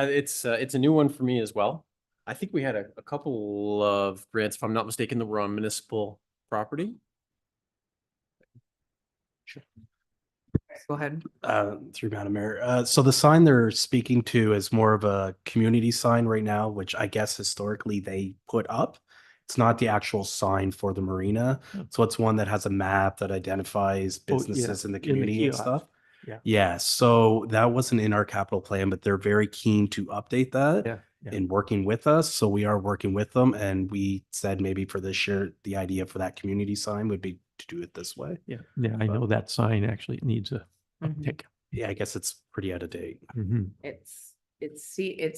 S10: it's a new one for me as well. I think we had a couple of grants, if I'm not mistaken, that were on municipal property.
S1: Go ahead.
S13: Through Madam Mayor. So the sign they're speaking to is more of a community sign right now, which I guess historically they put up. It's not the actual sign for the marina. So it's one that has a map that identifies businesses in the community and
S5: kiosk.
S13: stuff.
S5: Yeah.
S13: Yeah, so that wasn't in our capital plan, but they're very keen to update that.
S5: Yeah.
S13: In working with us. So we are working with them, and we said maybe for this year, the idea for that community sign would be to do it this way.
S5: Yeah, I know that sign actually needs a
S1: Mhm.
S5: uptick.
S13: Yeah, I guess it's pretty out of date.
S5: Mhm.
S1: It's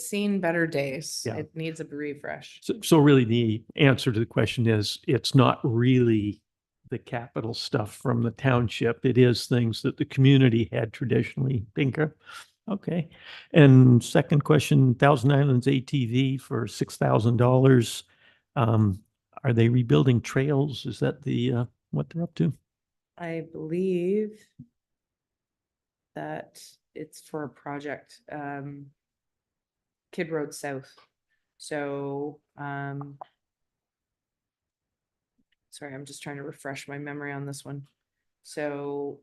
S1: seen better days.
S5: Yeah.
S1: It needs a refresh.
S5: So really the answer to the question is, it's not really the capital stuff from the township. It is things that the community had traditionally think of. Okay. And second question, Thousand Islands ATV for $6,000. Are they rebuilding trails? Is that the what they're up to?
S1: I believe that it's for a project, Kid Road South. So, sorry, I'm just trying to refresh my memory on this one. So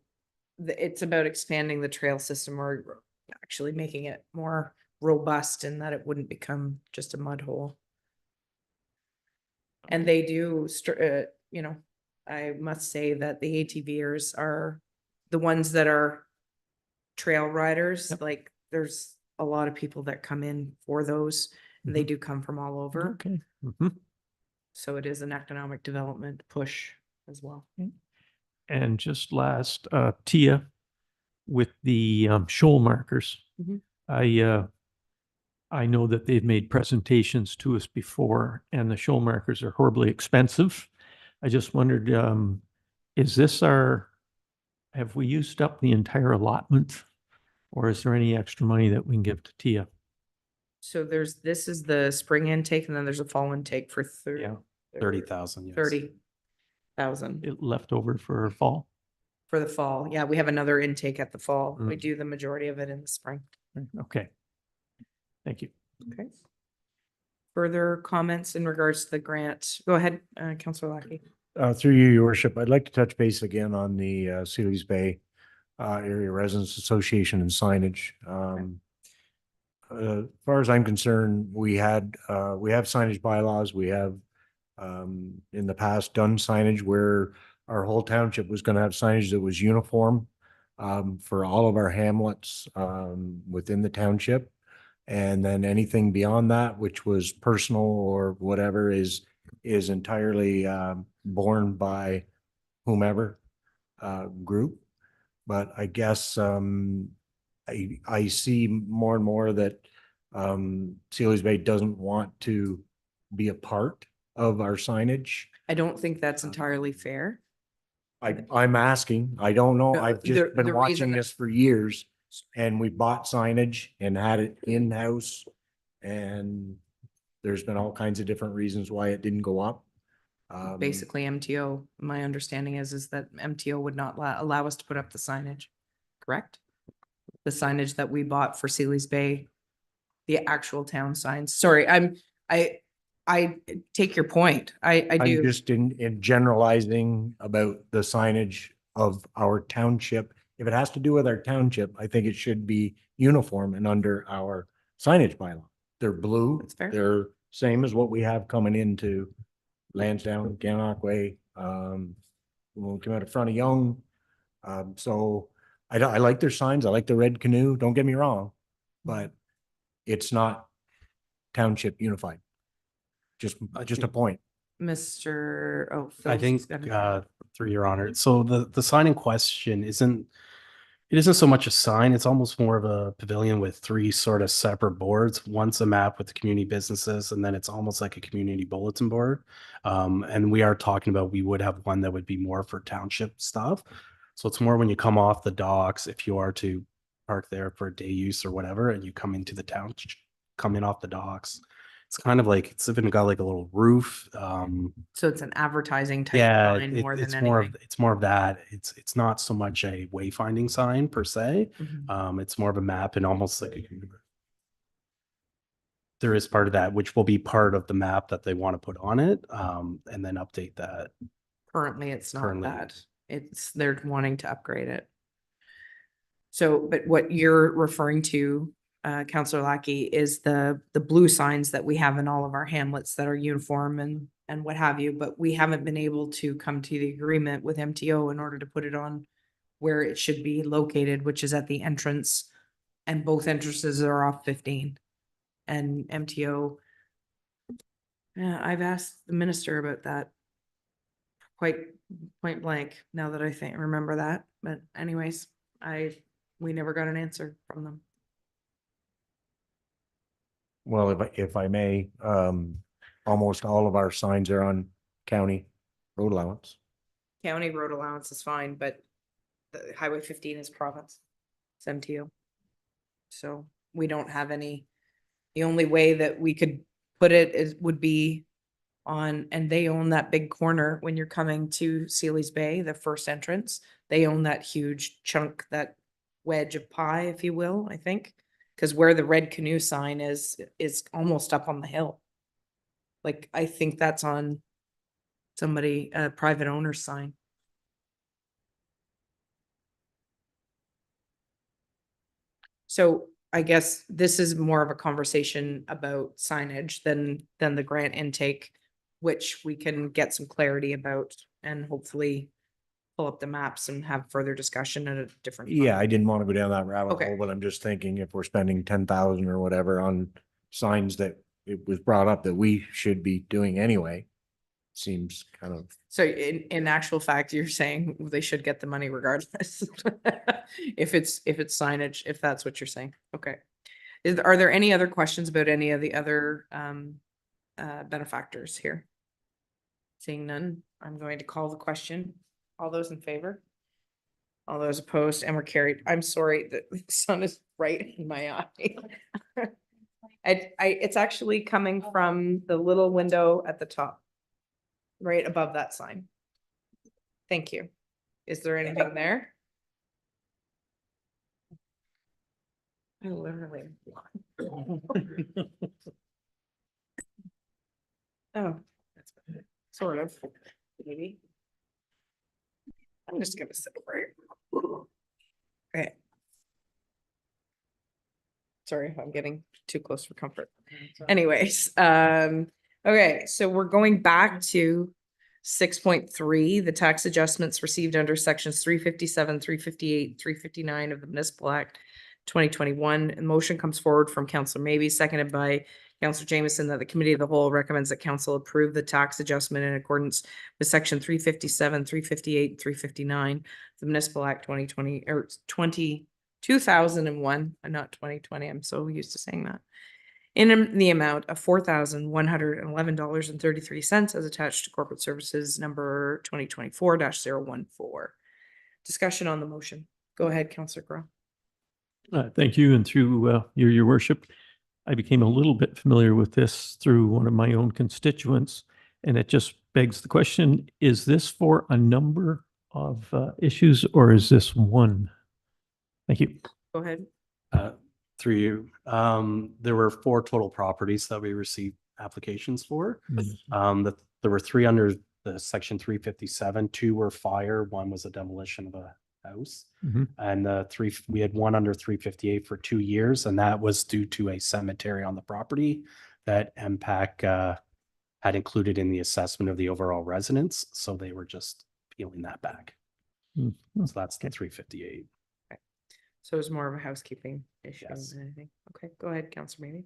S1: it's about expanding the trail system or actually making it more robust in that it wouldn't become just a mud hole. And they do, you know, I must say that the ATVers are the ones that are trail riders.
S5: Yep.
S1: Like there's a lot of people that come in for those. And they
S5: Mhm.
S1: do come from all over.
S5: Okay. Mhm.
S1: So it is an economic development push as well.
S5: And just last, Tia, with the shoal markers.
S1: Mhm.
S5: I I know that they've made presentations to us before and the show markers are horribly expensive. I just wondered, is this have we used up the entire allotment? Or is there any extra money that we can give to Tia?
S1: So this is the spring intake and then there's a fall intake for
S5: Yeah.
S13: 30,000, yes.
S1: 30,000
S5: It left over for fall?
S1: for the fall. Yeah, we have another intake at the fall. We
S5: Mm.
S1: do the majority of it in the spring.
S5: Okay. Thank you.
S1: Okay. Further comments in regards to the grant? Go ahead, Councillor Lackey.
S9: Through you, your worship, I'd like to touch base again on the Sealy's Bay Area Residents Association and signage. As far as I'm concerned, we have signage bylaws. We have in the past done signage where our whole township was gonna have signage that was uniform for all of our hamlets within the township. And then anything beyond that, which was personal or whatever, is entirely borne by whomever group. But I guess I see more and more that Sealy's Bay doesn't want to be a part of our signage.
S1: I don't think that's entirely fair.
S9: I'm asking, I don't know.
S1: No,
S9: I've
S1: the-
S9: just been
S1: the reason
S9: watching
S1: that-
S9: this for years and we bought signage and had it in-house. And there's been all kinds of different reasons why it didn't go up.
S1: Basically MTO, my understanding is that MTO would not allow us to put up the signage, correct? The signage that we bought for Sealy's Bay, the actual town signs. Sorry, I take your point. I
S9: I'm
S1: do.
S9: just in generalizing about the signage of our township. If it has to do with our township, I think it should be uniform and under our signage bylaw. They're blue.
S1: That's fair.
S9: They're same as what we have coming into Lansdowne, Gananoque, when we come out in front of Young. So I like their signs. I like the red canoe. Don't get me wrong, but it's not township unified. Just a point.
S1: Mr. Oh.
S13: I
S1: Phil's
S13: think,
S1: got it.
S13: through your honor, so the sign in question isn't so much a sign, it's almost more of a pavilion with three sort of separate boards. One's a map with the community businesses, and then it's almost like a community bulletin board. And we are talking about, we would have one that would be more for township stuff. So it's more when you come off the docks, if you are to park there for day use or whatever, and you come into the town, come in off the docks. It's kind of like, it's even got like a little roof.
S1: So it's an advertising type
S13: Yeah,
S1: sign more than
S13: it's more of,
S1: anything.
S13: it's more of that. It's not so much a wayfinding sign per se.
S1: Mhm.
S13: It's more of a map and almost like there is part of that, which will be part of the map that they want to put on it, and then update that.
S1: Currently, it's not
S13: Currently.
S1: that. They're wanting to upgrade it. So, but what you're referring to, Councillor Lackey, is the blue signs that we have in all of our hamlets that are uniform and what have you, but we haven't been able to come to the agreement with MTO in order to put it on where it should be located, which is at the entrance, and both entrances are off 15. And MTO, I've asked the minister about that quite point blank, now that I remember that, but anyways, we never got an answer from them.
S9: Well, if I may, almost all of our signs are on county road allowance.
S1: County road allowance is fine, but the Highway 15 is province. It's MTO. So we don't have any, the only way that we could put it would be on, and they own that big corner when you're coming to Sealy's Bay, the first entrance. They own that huge chunk, that wedge of pie, if you will, I think. Because where the red canoe sign is almost up on the hill. Like, I think that's on somebody, a private owner's sign. So I guess this is more of a conversation about signage than the grant intake, which we can get some clarity about and hopefully pull up the maps and have further discussion at a different. time.
S9: Yeah, I didn't want to go down that rabbit
S1: Okay.
S9: hole, but I'm just thinking if we're spending 10,000 or whatever on signs that it was brought up that we should be doing anyway, seems kind of.
S1: So in actual fact, you're saying they should get the money regardless. If it's signage, if that's what you're saying. Okay. Are there any other questions about any of the other benefactors here? Seeing none, I'm going to call the question. All those in favor? All those opposed, and we're carried. I'm sorry that the sun is right in my eye. It's actually coming from the little window at the top, right above that sign. Thank you. Is there anything there? I literally. Oh, that's better. Sort of, maybe. I'm just gonna sit over here. Okay. Sorry if I'm getting too close for comfort. Anyways, okay, so we're going back to 6.3, the tax adjustments received under sections 357, 358, 359 of the Municipal Act 2021. And motion comes forward from Councillor Maybe, seconded by Councillor Jameson, that the Committee of the Whole recommends that Council approve the tax adjustment in accordance with section 357, 358, 359, the Municipal Act 2020 or 2001, and not 2020. I'm so used to saying that. In the amount of $4,111.33 as attached to corporate services number 2024-014. Discussion on the motion. Go ahead, Councillor Grow.
S5: Thank you. And through your worship, I became a little bit familiar with this through one of my own constituents. And it just begs the question, is this for a number of issues or is this one? Thank you.
S1: Go ahead.
S13: Through you, there were 4 total properties that we received applications for. There were 3 under the section 357, 2 were fire, 1 was a demolition of a house. And we had 1 under 358 for 2 years, and that was due to a cemetery on the property that MPAC had included in the assessment of the overall residence. So they were just peeling that back. So that's the 358.
S1: So it's more of a housekeeping issue
S13: Yes.
S1: than anything. Okay, go ahead, Councillor Maybe.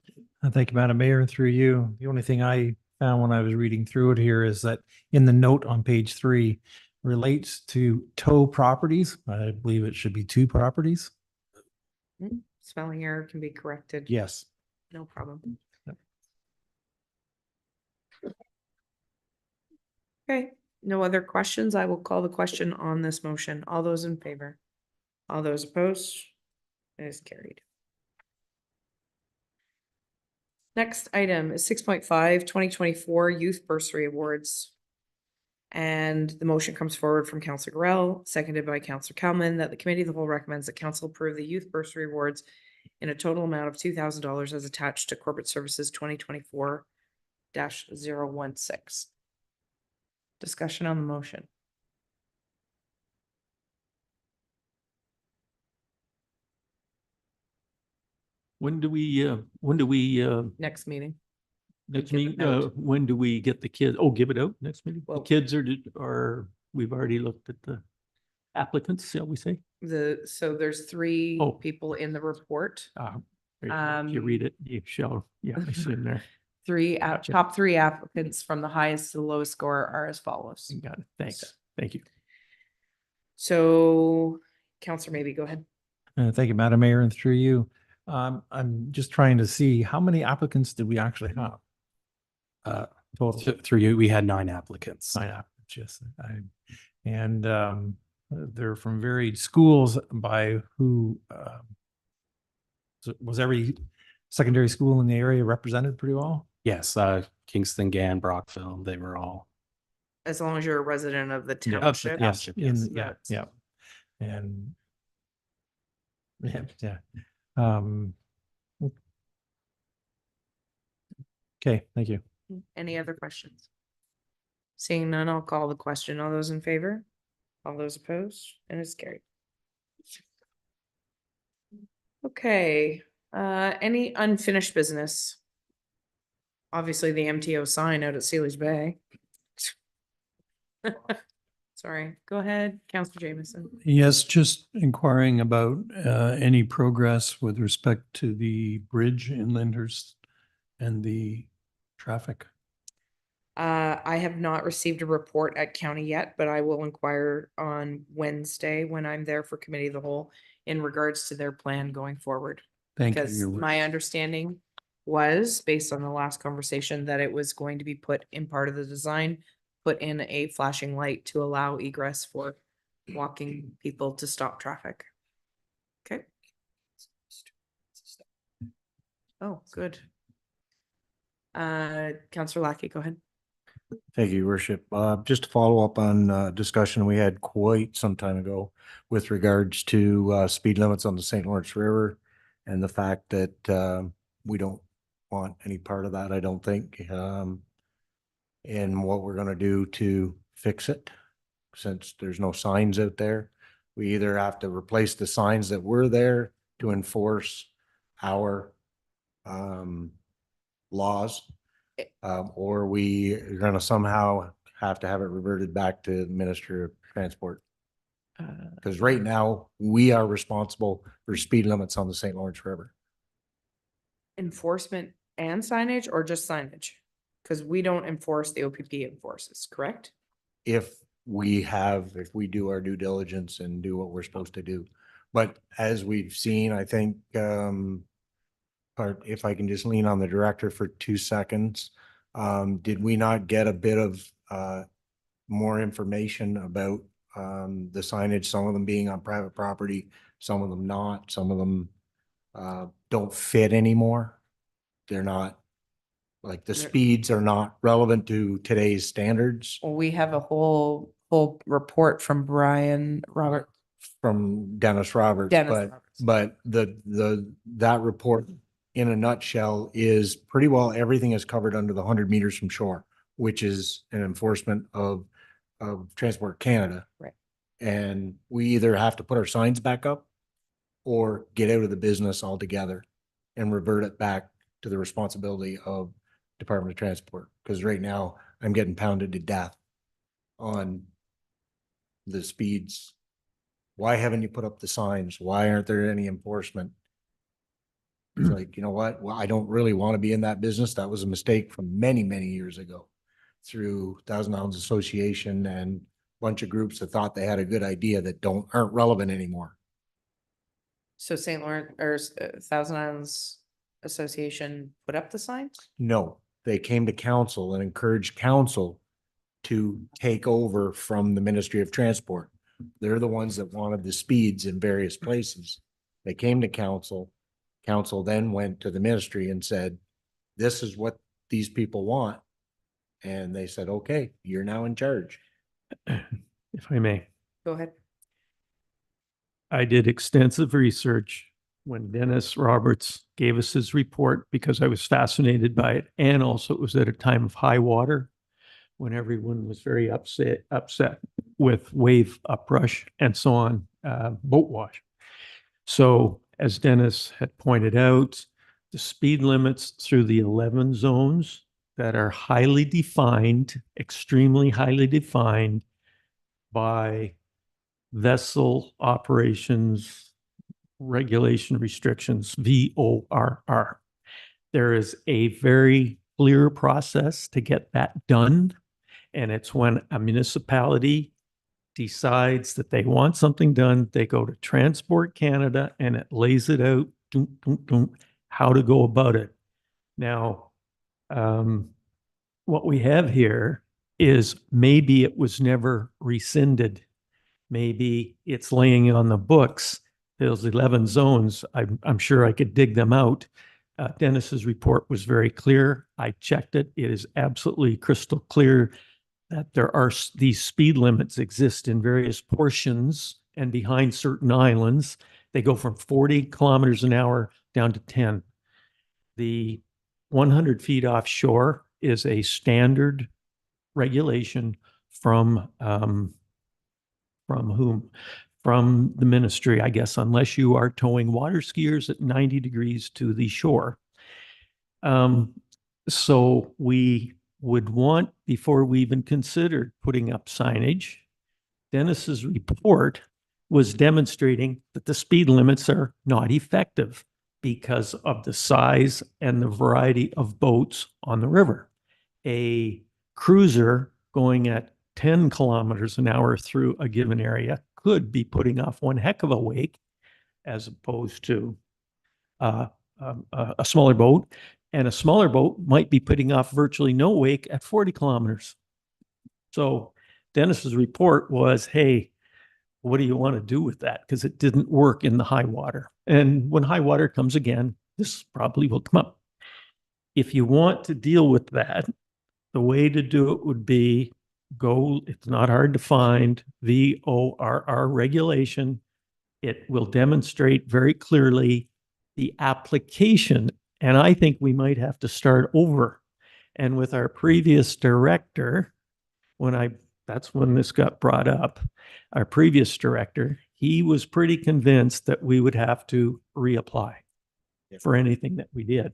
S6: Thank you, Madam Mayor, and through you. The only thing I found when I was reading through it here is that in the note on page 3 relates to tow properties. I believe it should be 2 properties.
S1: Spelling error can be corrected.
S6: Yes.
S1: No problem. Okay, no other questions. I will call the question on this motion. All those in favor? All those opposed? It is carried. Next item is 6.5, 2024 Youth Bursary Awards. And the motion comes forward from Councillor Gorell, seconded by Councillor Kalman, that the Committee of the Whole recommends that Council approve the Youth Bursary Awards in a total amount of $2,000 as attached to Corporate Services 2024-016. Discussion on the motion.
S5: When do we
S1: Next meeting.
S5: next
S1: give it
S5: meeting,
S1: out.
S5: when do we get the kids? Oh, give it out next meeting? The
S1: Well-
S5: kids are, we've already looked at the applicants, shall we say?
S1: So there's 3
S5: Oh.
S1: people in the report.
S5: If you read it, you shall, yeah, I see in there.
S1: Top 3 applicants from the highest to the lowest score are as follows.
S5: You got it. Thanks. Thank you.
S1: So, Councillor, maybe go ahead.
S6: Thank you, Madam Mayor, and through you. I'm just trying to see how many applicants did we actually have? Total.
S13: Through you, we had 9 applicants.
S6: 9 applicants, yes. And they're from varied schools by who, was every secondary school in the area represented pretty well?
S13: Yes, Kingston, Gann, Brockville, they were all.
S1: As long as you're a resident of the
S6: Yeah,
S1: township.
S13: Yes.
S6: Yeah, yeah. And yeah. Okay, thank you.
S1: Any other questions? Seeing none, I'll call the question. All those in favor? All those opposed? And it's carried. Okay, any unfinished business? Obviously, the MTO sign out at Sealy's Bay. Sorry, go ahead, Councillor Jameson.
S5: Yes, just inquiring about any progress with respect to the bridge in Lyndhurst and the traffic.
S1: I have not received a report at county yet, but I will inquire on Wednesday when I'm there for committee of the whole in regards to their plan going forward.
S5: Thank you.
S1: Because
S5: Your
S1: my understanding was, based on the last conversation, that it was going to be put in part of the design, put in a flashing light to allow egress for walking people to stop traffic. Okay. Oh, good. Counselor Lackey, go ahead.
S9: Thank you, Your Worship. Just to follow up on discussion we had quite some time ago with regards to speed limits on the St. Lawrence River and the fact that we don't want any part of that, I don't think. And what we're gonna do to fix it, since there's no signs out there. We either have to replace the signs that were there to enforce our laws. Or we are gonna somehow have to have it reverted back to the Ministry of Transport. Because right now, we are responsible for speed limits on the St. Lawrence River.
S1: Enforcement and signage, or just signage? Because we don't enforce, the OPP enforces, correct?
S9: If we do our due diligence and do what we're supposed to do. But as we've seen, I think, if I can just lean on the director for 2 seconds, did we not get a bit of more information about the signage, some of them being on private property, some of them not, some of them don't fit anymore? They're not, like, the
S1: They're-
S9: speeds are not relevant to today's standards.
S1: Well, we have a whole report from Brian Robert.
S9: From Dennis Roberts,
S1: Dennis
S9: but,
S1: Roberts.
S9: but that report in a nutshell is pretty well everything is covered under the 100 meters from shore, which is an enforcement of Transport Canada.
S1: Right.
S9: And we either have to put our signs back up or get out of the business altogether and revert it back to the responsibility of Department of Transport. Because right now I'm getting pounded to death on the speeds. Why haven't you put up the signs? Why aren't there any enforcement? It's like, you know what? Well, I don't really want to be in that business. That was a mistake from many, many years ago through Thousand Islands Association and a bunch of groups that thought they had a good idea that aren't relevant anymore.
S1: So St. Lawrence or Thousand Islands Association put up the signs?
S9: No, they came to council and encouraged council to take over from the Ministry of Transport. They're the ones that wanted the speeds in various places. They came to council. Council then went to the ministry and said, this is what these people want. And they said, okay, you're now in charge.
S5: If I may,
S1: Go ahead.
S5: I did extensive research when Dennis Roberts gave us his report because I was fascinated by it. And also it was at a time of high water when everyone was very upset with wave uprush and so on, boat wash. So as Dennis had pointed out, the speed limits through the 11 zones that are highly defined, extremely highly defined by vessel operations, regulation restrictions, VORR. There is a very clear process to get that done. And it's when a municipality decides that they want something done, they go to Transport Canada and it lays it out, how to go about it. Now, what we have here is maybe it was never rescinded. Maybe it's laying it on the books. Those 11 zones, I'm sure I could dig them out. Dennis's report was very clear. I checked it. It is absolutely crystal clear that there are these speed limits exist in various portions and behind certain islands. They go from 40 kilometers an hour down to 10. The 100 feet offshore is a standard regulation from whom? From the ministry, I guess, unless you are towing water skiers at 90 degrees to the shore. So we would want, before we even considered putting up signage, Dennis's report was demonstrating that the speed limits are not effective because of the size and the variety of boats on the river. A cruiser going at 10 kilometers an hour through a given area could be putting off one heck of a wake, as opposed to a smaller boat, and a smaller boat might be putting off virtually no wake at 40 kilometers. So Dennis's report was, hey, what do you want to do with that? Because it didn't work in the high water. And when high water comes again, this probably will come up. If you want to deal with that, the way to do it would be it's not hard to find, VORR regulation. It will demonstrate very clearly the application. And I think we might have to start over. And with our previous director, that's when this got brought up, our previous director, he was pretty convinced that we would have to reapply for anything that we did.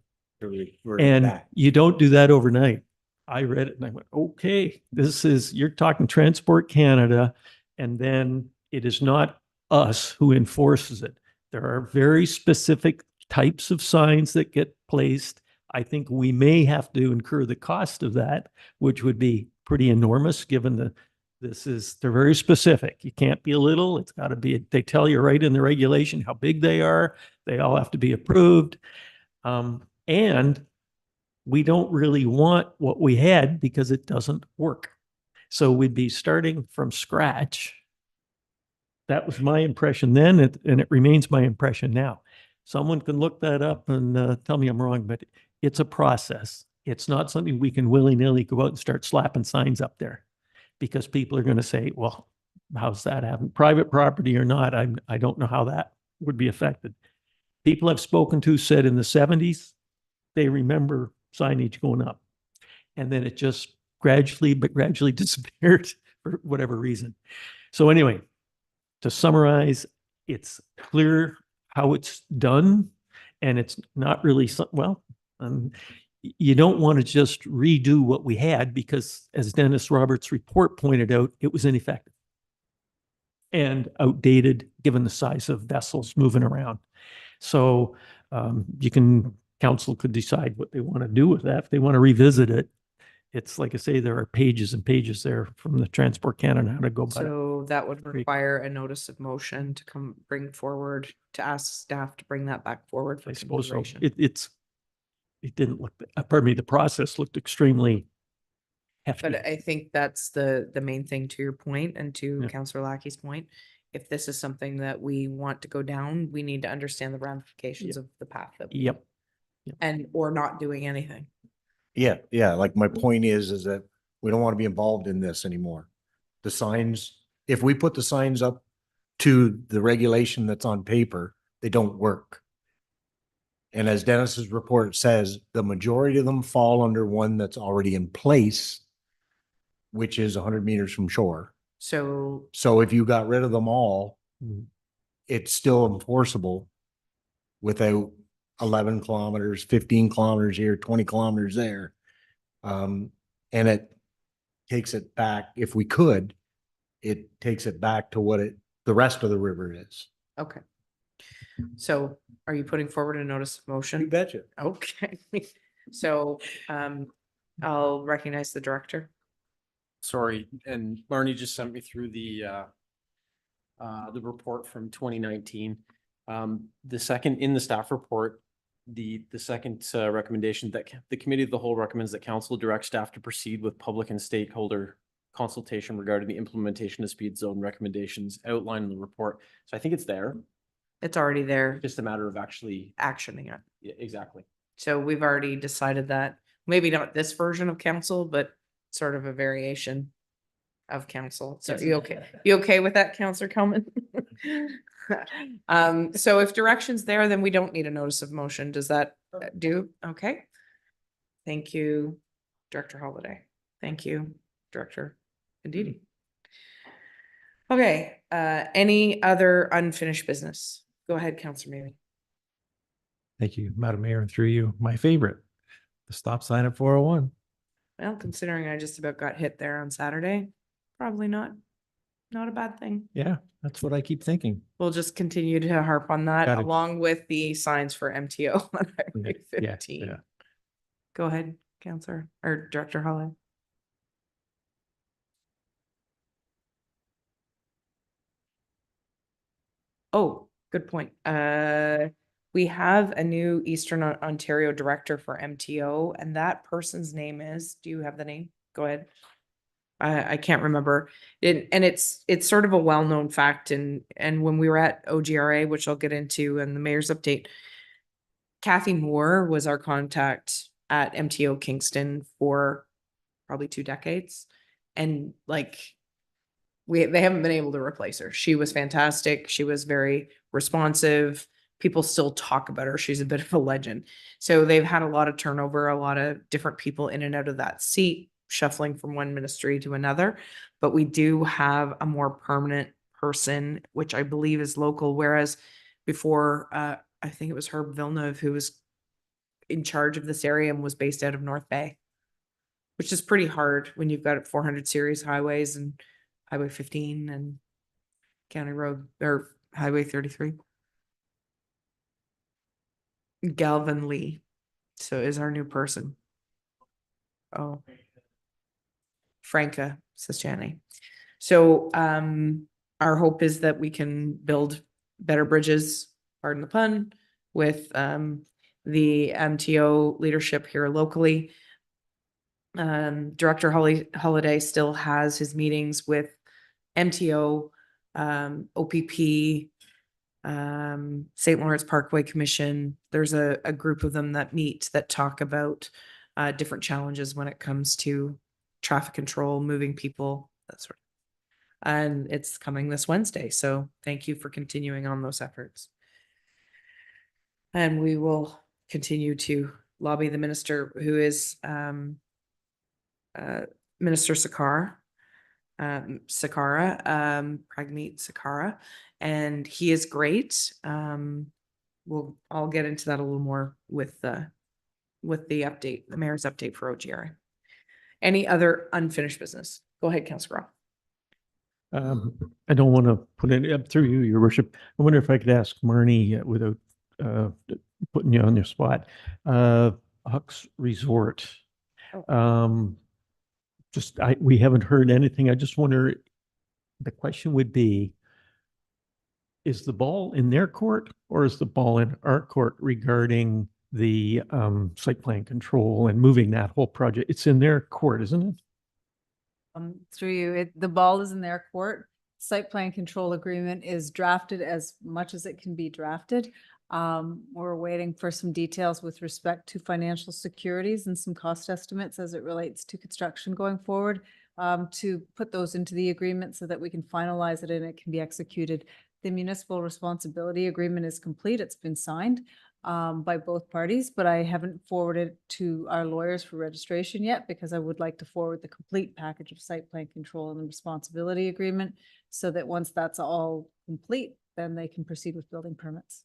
S5: And you don't do that overnight. I read it and I went, okay, you're talking Transport Canada, and then it is not us who enforces it. There are very specific types of signs that get placed. I think we may have to incur the cost of that, which would be pretty enormous given they're very specific. You can't be a little, it's got to be, they tell you right in the regulation how big they are. They all have to be approved. And we don't really want what we had because it doesn't work. So we'd be starting from scratch. That was my impression then, and it remains my impression now. Someone can look that up and tell me I'm wrong, but it's a process. It's not something we can willy-nilly go out and start slapping signs up there, because people are going to say, well, how's that happen? Private property or not, I don't know how that would be affected. People I've spoken to said in the 70s, they remember signage going up. And then it just gradually disappeared for whatever reason. So anyway, to summarize, it's clear how it's done, and it's not really, you don't want to just redo what we had because, as Dennis Roberts' report pointed out, it was ineffective and outdated given the size of vessels moving around. So council could decide what they want to do with that. If they want to revisit it, it's like I say, there are pages and pages there from the Transport Canada how to go about it.
S1: So that would require a notice of motion to bring forward, to ask staff to bring that back forward for
S5: I suppose so.
S1: consideration.
S5: It didn't look, pardon me, the process looked extremely hefty.
S1: But I think that's the main thing to your point and to
S5: Yeah.
S1: Councillor Lackey's point. If this is something that we want to go down, we need to understand the ramifications of the path that
S5: Yep.
S1: or not doing anything.
S9: Yeah, like my point is that we don't want to be involved in this anymore. The signs, if we put the signs up to the regulation that's on paper, they don't work. And as Dennis's report says, the majority of them fall under one that's already in place, which is 100 meters from shore.
S1: So
S9: So if you got rid of them all,
S5: Mhm.
S9: it's still enforceable without 11 kilometers, 15 kilometers here, 20 kilometers there. And it takes it back, if we could, it takes it back to what the rest of the river is.
S1: okay. So are you putting forward a notice of motion?
S9: betcha.
S1: Okay. So I'll recognize the director.
S10: Sorry, and Marnie just sent me through the report from 2019. The second, in the staff report, the second recommendation that the committee of the whole recommends that council direct staff to proceed with public and stakeholder consultation regarding the implementation of speed zone recommendations outlined in the report. So I think it's there,
S1: It's already there,
S10: just a matter of actually,
S1: actioning it.
S10: yeah, exactly.
S1: So we've already decided that, maybe not this version of council, but sort of a variation of council. So
S10: Yes.
S1: you okay? You okay with that, Councillor Kelman? So if direction's there, then we don't need a notice of motion. Does that do? Okay. Thank you, Director Holiday. Thank you, Director Ndidi. Okay, any other unfinished business? Go ahead, Councillor Maybe.
S6: Thank you, Madam Mayor, and through you, my favorite, the stop sign at 401.
S1: Well, considering I just about got hit there on Saturday, probably not a bad thing.
S6: Yeah, that's what I keep thinking.
S1: We'll just continue to harp on that
S6: Got it.
S1: along with the signs for MTO on Highway
S6: Yeah,
S1: 15.
S6: yeah.
S1: Go ahead, Counselor or Director Holland. Oh, good point. We have a new Eastern Ontario Director for MTO, and that person's name is, do you have the name? Go ahead. I can't remember it, and it's sort of a well-known fact, and when we were at OGRA, which I'll get into in the mayor's update, Kathy Moore was our contact at MTO Kingston for probably 2 decades, and like they haven't been able to replace her. She was fantastic. She was very responsive. People still talk about her. She's a bit of a legend. So they've had a lot of turnover, a lot of different people in and out of that seat, shuffling from one ministry to another. But we do have a more permanent person, which I believe is local. Whereas before, I think it was Herb Villeneuve who was in charge of this area and was based out of North Bay, which is pretty hard when you've got 400 series highways and Highway 15 and County Road or Highway 33. Galvin Lee. So is our new person. Oh. Franca Sestiani. So our hope is that we can build better bridges, pardon the pun, with the MTO leadership here locally. Director Holiday still has his meetings with MTO, OPP, St. Lawrence Parkway Commission. There's a group of them that meet that talk about different challenges when it comes to traffic control, moving people, that sort of. And it's coming this Wednesday. So thank you for continuing on those efforts. And we will continue to lobby the minister, who is Minister Pragmeet Sakara, and he is great. I'll get into that a little more with the update, the mayor's update for OGRA. Any other unfinished business? Go ahead, Councillor Roth.
S5: I don't want to put it up through you, your worship. I wonder if I could ask Marnie without putting you on your spot. Huck's Resort. We haven't heard anything. I just wonder, the question would be, is the ball in their court or is the ball in our court regarding the site plan control and moving that whole project? It's in their court, isn't it?
S11: Through you, the ball is in their court. Site plan control agreement is drafted as much as it can be drafted. We're waiting for some details with respect to financial securities and some cost estimates as it relates to construction going forward, to put those into the agreement so that we can finalize it and it can be executed. The municipal responsibility agreement is complete. It's been signed by both parties, but I haven't forwarded to our lawyers for registration yet because I would like to forward the complete package of site plan control and the responsibility agreement so that once that's all complete, then they can proceed with building permits.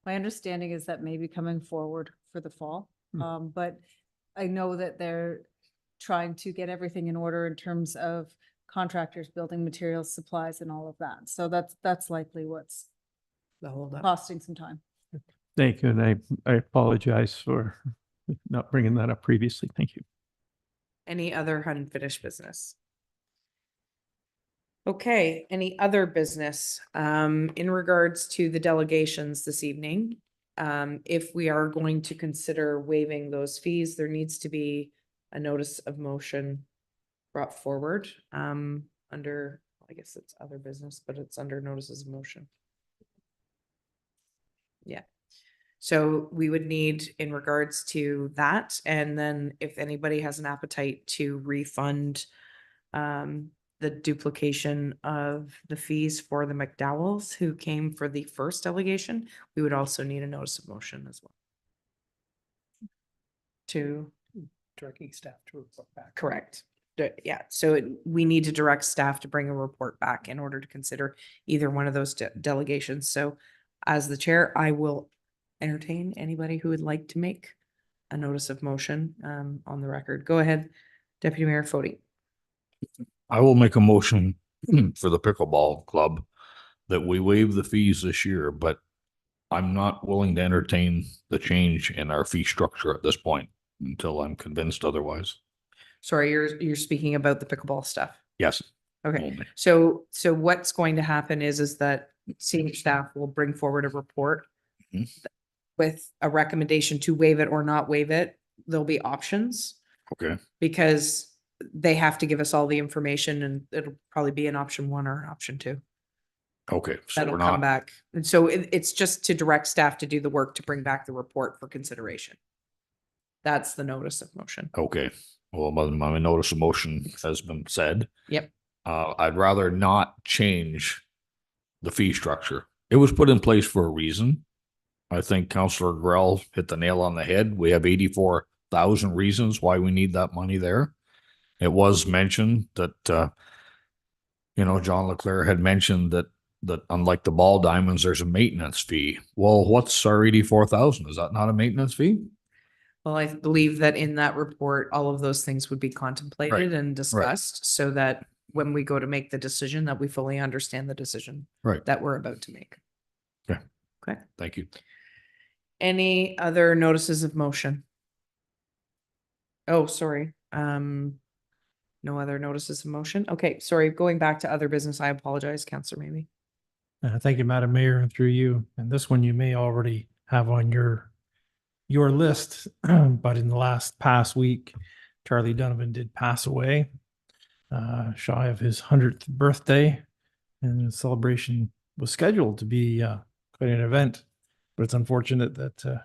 S11: My understanding is that may be coming forward for the fall, but I know that they're trying to get everything in order in terms of contractors, building materials, supplies, and all of that. So that's likely what's costing some time.
S5: Thank you, and I apologize for not bringing that up previously. Thank you.
S1: Any other unfinished business? Okay, any other business in regards to the delegations this evening? If we are going to consider waiving those fees, there needs to be a notice of motion brought forward under, I guess it's other business, but it's under notices of motion. Yeah. So we would need in regards to that, and then if anybody has an appetite to refund the duplication of the fees for the McDowells who came for the first delegation, we would also need a notice of motion as well. To
S6: Directing staff to report back.
S1: correct. Yeah, so we need to direct staff to bring a report back in order to consider either one of those delegations. So as the chair, I will entertain anybody who would like to make a notice of motion on the record. Go ahead, Deputy Mayor Fody.
S7: I will make a motion for the pickleball club that we waive the fees this year, but I'm not willing to entertain the change in our fee structure at this point until I'm convinced otherwise.
S1: Sorry, you're speaking about the pickleball stuff.
S7: Yes.
S1: Okay,
S7: Only.
S1: so what's going to happen is that senior staff will bring forward a report with a recommendation to waive it or not waive it. There'll be options
S7: Okay,
S1: because they have to give us all the information, and it'll probably be an option 1 or an option 2.
S7: okay. So
S1: That'll
S7: we're
S1: come
S7: not,
S1: back. And so it's just to direct staff to do the work to bring back the report for consideration. That's the notice of motion.
S7: okay. Well, my notice of motion has been said.
S1: Yep.
S7: I'd rather not change the fee structure. It was put in place for a reason. I think Counselor Grell hit the nail on the head. We have 84,000 reasons why we need that money there. It was mentioned that, John Leclerc had mentioned that unlike the ball diamonds, there's a maintenance fee. Well, what's our 84,000? Is that not a maintenance fee?
S1: Well, I believe that in that report, all of those things would be contemplated and discussed so that when we go to make the decision, that we fully understand the decision
S7: Right.
S1: that we're about to make.
S7: Okay.
S1: Okay.
S7: Thank you.
S1: Any other notices of motion? Oh, sorry. No other notices of motion? Okay, sorry, going back to other business, I apologize, Counselor Maybe.
S6: Thank you, Madam Mayor, and through you. And this one you may already have on your list, but in the past week, Charlie Donovan did pass away, shy of his 100th birthday, and the celebration was scheduled to be quite an event, but it's unfortunate that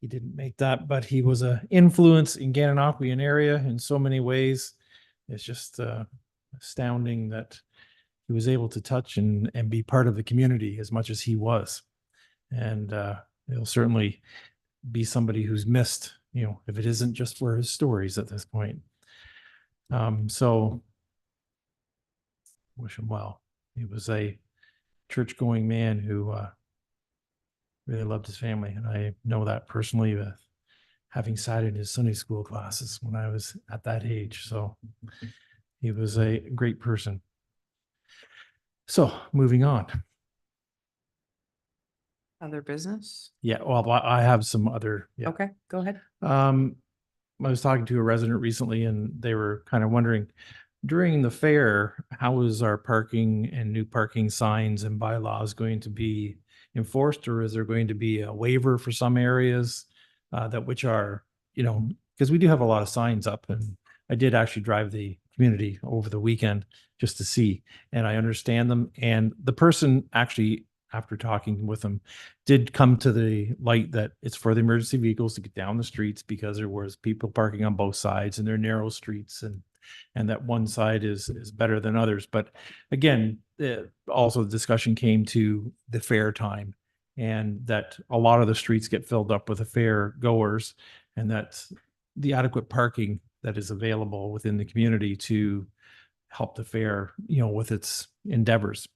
S6: he didn't make that. But he was an influence in Gananoque area in so many ways. It's just astounding that he was able to touch and be part of the community as much as he was. And he'll certainly be somebody who's missed, if it isn't just for his stories at this point. So wish him well. He was a church-going man who really loved his family. And I know that personally with having sat in his Sunday school classes when I was at that age. So he was a great person. So moving on.
S1: Other business?
S6: Yeah, well, I have some other. Yeah.
S1: Okay, go ahead.
S6: I was talking to a resident recently and they were kind of wondering during the fair, how is our parking and new parking signs and bylaws going to be enforced, or is there going to be a waiver for some areas that which are, because we do have a lot of signs up, and I did actually drive the community over the weekend just to see, and I understand them. And the person actually, after talking with them, did come to the light that it's for the emergency vehicles to get down the streets because there was people parking on both sides and they're narrow streets, and that one side is better than others. But again, also the discussion came to the fair time, and that a lot of the streets get filled up with the fair goers, and that's the adequate parking that is available within the community to help the fair, with its endeavors.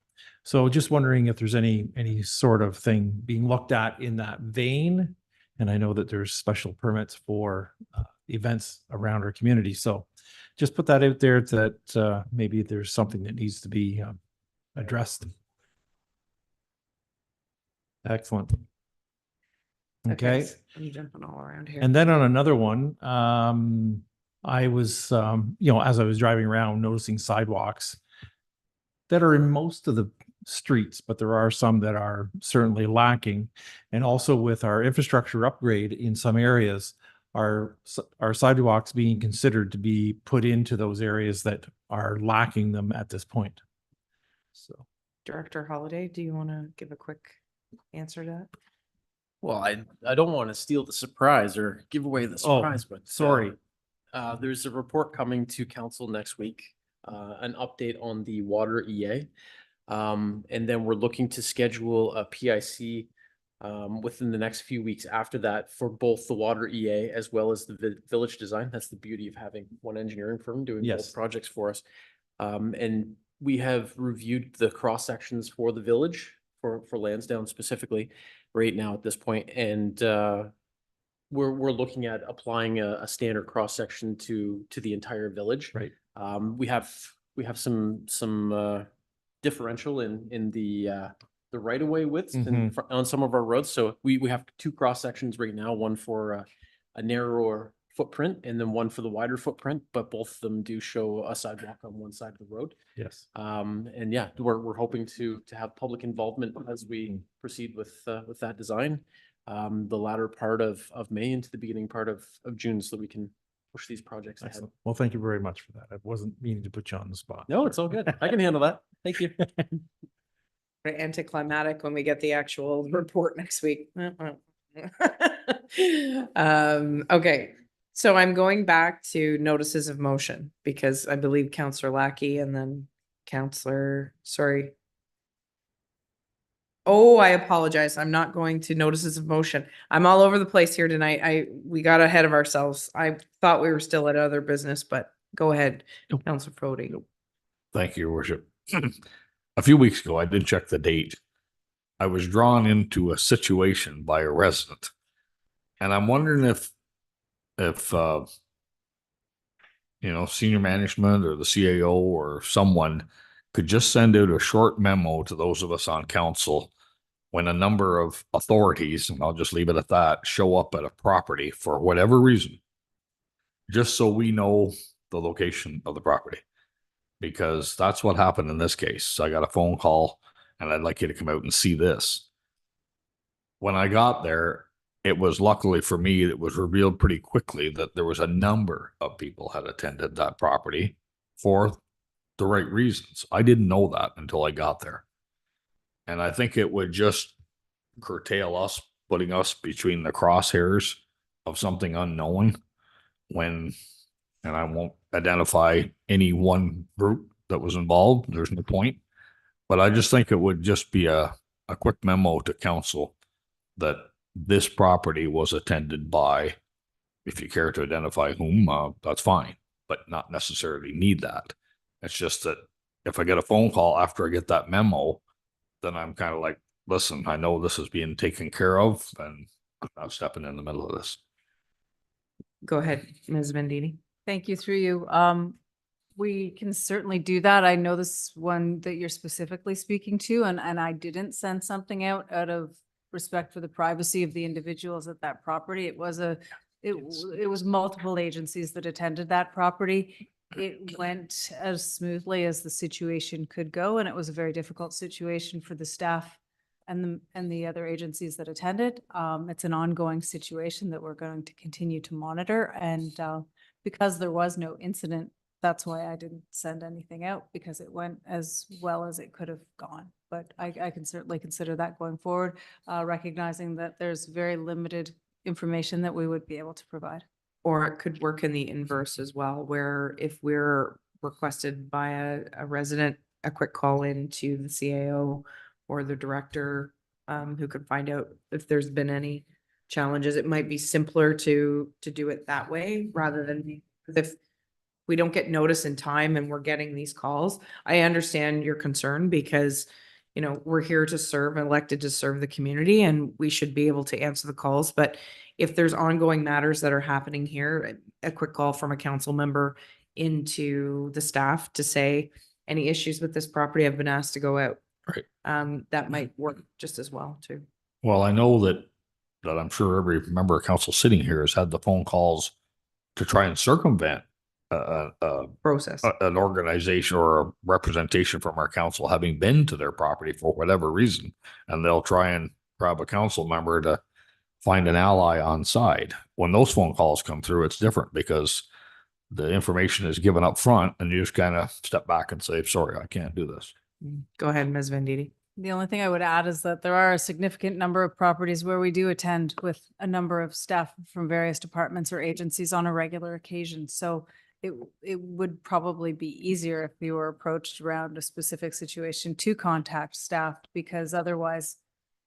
S6: So just wondering if there's any sort of thing being looked at in that vein. And I know that there's special permits for events around our community. So just put that out there that maybe there's something that needs to be addressed. Excellent. Okay.
S1: I'm jumping all around here.
S6: And then on another one, I was, as I was driving around, noticing sidewalks that are in most of the streets, but there are some that are certainly lacking. And also with our infrastructure upgrade in some areas, our sidewalks being considered to be put into those areas that are lacking them at this point. So,
S1: Director Holiday, do you want to give a quick answer to that?
S10: Well, I don't want to steal the surprise or give away the surprise, but
S6: sorry.
S10: There's a report coming to council next week, an update on the water EA. And then we're looking to schedule a PIC within the next few weeks after that for both the water EA as well as the village design. That's the beauty of having one engineering firm doing both projects for us. And we have reviewed the cross sections for the village for Lansdowne specifically right now at this point. And we're looking at applying a standard cross section to the entire village.
S6: Right.
S10: We have some differential in the right of way widths on some of our roads. So we have two cross sections right now, one for a narrower footprint and then one for the wider footprint, but both of them do show a sidewalk on one side of the road.
S6: Yes.
S10: And yeah, we're hoping to have public involvement as we proceed with that design. the latter part of May into the beginning part of June so that we can push these projects ahead.
S6: Excellent. Well, thank you very much for that. I wasn't meaning to put you on the spot.
S10: No, it's all good. I can handle that. Thank you.
S1: Anticlimactic when we get the actual report next week. Okay, so I'm going back to notices of motion because I believe Counselor Lackey and then sorry. Oh, I apologize. I'm not going to notices of motion. I'm all over the place here tonight. We got ahead of ourselves. I thought we were still at other business, but go ahead,
S5: Nope.
S1: Counselor Fody.
S7: Thank you, Your Worship. A few weeks ago, I did check the date. I was drawn into a situation by a resident. And I'm wondering if senior management or the CAO or someone could just send out a short memo to those of us on council when a number of authorities, and I'll just leave it at that, show up at a property for whatever reason, just so we know the location of the property. Because that's what happened in this case. I got a phone call and I'd like you to come out and see this. When I got there, it was luckily for me, it was revealed pretty quickly that there was a number of people had attended that property for the right reasons. I didn't know that until I got there. And I think it would just curtail us, putting us between the crosshairs of something unknown when, and I won't identify any one group that was involved. There's no point. But I just think it would just be a quick memo to council that this property was attended by, if you care to identify whom, that's fine, but not necessarily need that. It's just that if I get a phone call after I get that memo, then I'm kind of like, listen, I know this is being taken care of and I'm not stepping in the middle of this.
S1: Go ahead, Ms. Vendini.
S11: Thank you through you. We can certainly do that. I know this one that you're specifically speaking to, and I didn't send something out of respect for the privacy of the individuals at that property. It was it was multiple agencies that attended that property. It went as smoothly as the situation could go, and it was a very difficult situation for the staff and the other agencies that attended. It's an ongoing situation that we're going to continue to monitor, and because there was no incident, that's why I didn't send anything out, because it went as well as it could have gone. But I can certainly consider that going forward, recognizing that there's very limited information that we would be able to provide.
S1: Or it could work in the inverse as well, where if we're requested by a resident, a quick call in to the CAO or the director, who could find out if there's been any challenges. It might be simpler to do it that way rather than if we don't get notice in time and we're getting these calls. I understand your concern because, we're here to serve, elected to serve the community, and we should be able to answer the calls. But if there's ongoing matters that are happening here, a quick call from a council member into the staff to say, any issues with this property, I've been asked to go out.
S7: Right.
S1: That might work just as well too.
S7: Well, I know that I'm sure every member of council sitting here has had the phone calls to try and circumvent
S1: Process.
S7: an organization or a representation from our council having been to their property for whatever reason, and they'll try and grab a council member to find an ally on side. When those phone calls come through, it's different because the information is given up front and you just kind of step back and say, sorry, I can't do this.
S1: Go ahead, Ms. Venditti.
S11: The only thing I would add is that there are a significant number of properties where we do attend with a number of staff from various departments or agencies on a regular occasion. So it would probably be easier if you were approached around a specific situation to contact staff, because otherwise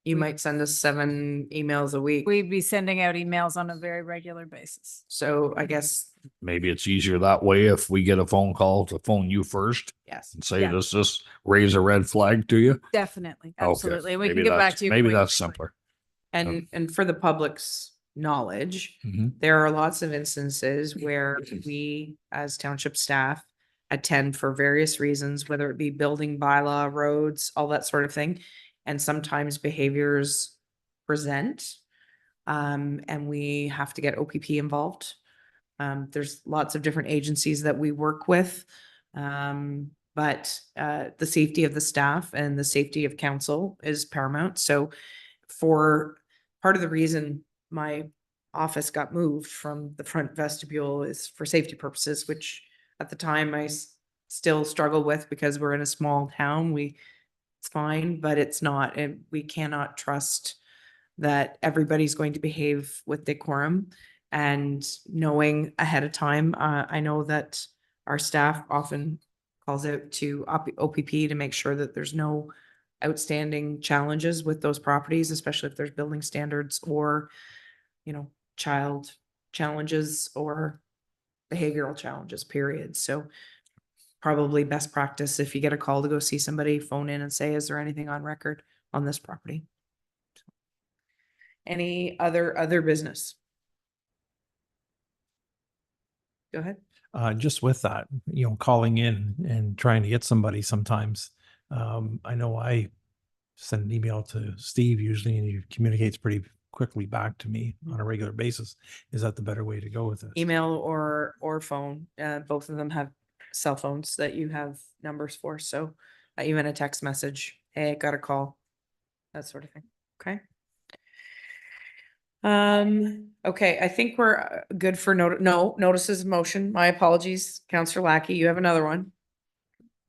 S1: You might send us 7 emails a week.
S11: we'd be sending out emails on a very regular basis.
S1: So I guess,
S7: Maybe it's easier that way if we get a phone call to phone you first
S1: yes.
S7: and say,
S11: Yeah.
S7: does this raise a red flag to you?
S11: Definitely,
S7: Okay.
S11: absolutely. And we
S7: Maybe
S11: can get back
S7: that's-
S11: to you.
S7: Maybe
S11: quickly.
S7: that's simpler.
S1: And for the public's knowledge,
S7: Mhm.
S1: there are lots of instances where we, as township staff, attend for various reasons, whether it be building bylaw, roads, all that sort of thing. And sometimes behaviors present, and we have to get OPP involved. There's lots of different agencies that we work with. But the safety of the staff and the safety of council is paramount. So for part of the reason my office got moved from the front vestibule is for safety purposes, which at the time I still struggle with because we're in a small town. It's fine, but it's not, and we cannot trust that everybody's going to behave with decorum. And knowing ahead of time, I know that our staff often calls out to OPP to make sure that there's no outstanding challenges with those properties, especially if there's building standards or, child challenges or behavioral challenges, period. So probably best practice, if you get a call to go see somebody, phone in and say, is there anything on record on this property? Any other business? Go ahead.
S6: Just with that, calling in and trying to get somebody sometimes. I know I send an email to Steve usually, and he communicates pretty quickly back to me on a regular basis. Is that the better way to go with this?
S1: Email or phone. Both of them have cell phones that you have numbers for. So even a text message, hey, I got a call, that sort of thing. Okay. Okay, I think we're good for notices of motion. My apologies, Councillor Lackey, you have another one.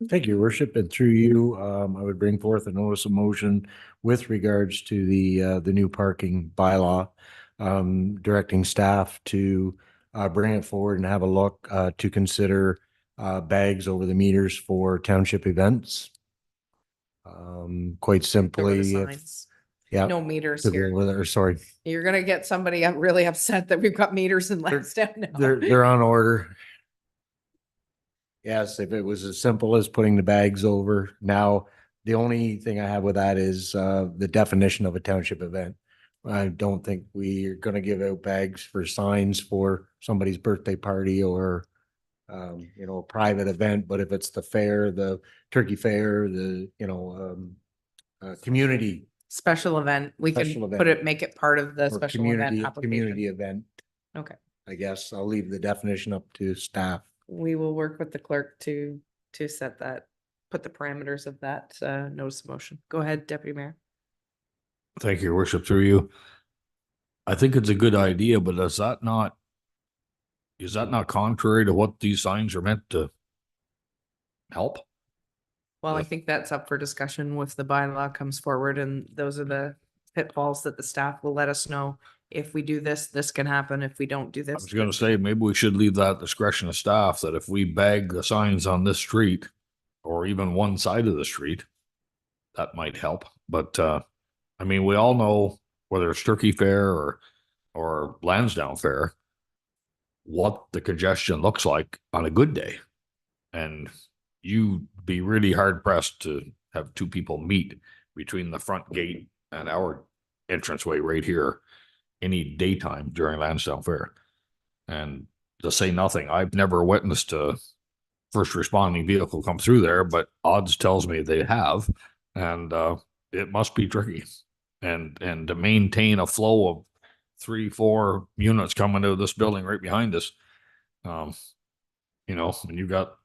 S9: Thank you, your worship, and through you, I would bring forth a notice of motion with regards to the new parking bylaw, directing staff to bring it forward and have a look to consider bags over the meters for township events. Quite
S1: Over
S9: simply,
S1: the
S9: if,
S1: signs.
S9: yeah,
S1: No meters
S9: to go
S1: here.
S9: over there, sorry,
S1: You're gonna get somebody really upset that we've got meters in Lansdowne now.
S9: they're on order. Yes, if it was as simple as putting the bags over. Now, the only thing I have with that is the definition of a township event. I don't think we are gonna give out bags for signs for somebody's birthday party or a private event, but if it's the fair, the turkey fair, the, community
S1: Special event, we
S9: Special
S1: can
S9: event.
S1: make it part of the
S9: or
S1: special event
S9: community
S1: application.
S9: event,
S1: Okay,
S9: I guess I'll leave the definition up to staff.
S1: we will work with the clerk to set that, put the parameters of that notice of motion. Go ahead, Deputy Mayor.
S7: Thank you, your worship, through you. I think it's a good idea, but is that not contrary to what these signs are meant to help?
S1: Well, I
S7: Yeah.
S1: think that's up for discussion if the bylaw comes forward, and those are the pitfalls that the staff will let us know. If we do this, this can happen. If we don't do
S7: I
S1: this.
S7: was gonna say, maybe we should leave that discretion of staff, that if we bag the signs on this street or even one side of the street, that might help. But, I mean, we all know whether it's Turkey Fair or Lansdowne Fair, what the congestion looks like on a good day. And you'd be really hard pressed to have two people meet between the front gate and our entranceway right here any daytime during Lansdowne Fair. And to say nothing, I've never witnessed a first responding vehicle come through there, but odds tells me they have. And it must be tricky. And to maintain a flow of 3-4 units coming to this building right behind us, when you got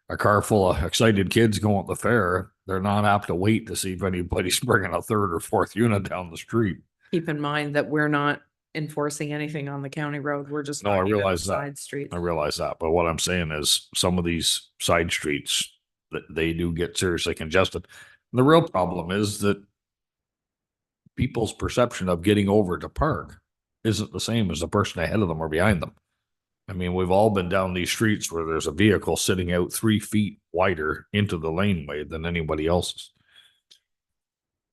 S7: a car full of excited kids going at the fair, they're not apt to wait to see if anybody's bringing a third or fourth unit down the street.
S1: Keep in mind that we're not enforcing anything on the county road. We're just.
S7: No, I
S1: talking about
S7: realize that.
S1: Side streets.
S7: I realize that, but what I'm saying is some of these side streets that they do get seriously congested. The real problem is that people's perception of getting over to park isn't the same as the person ahead of them or behind them. I mean, we've all been down these streets where there's a vehicle sitting out 3 feet wider into the laneway than anybody else's.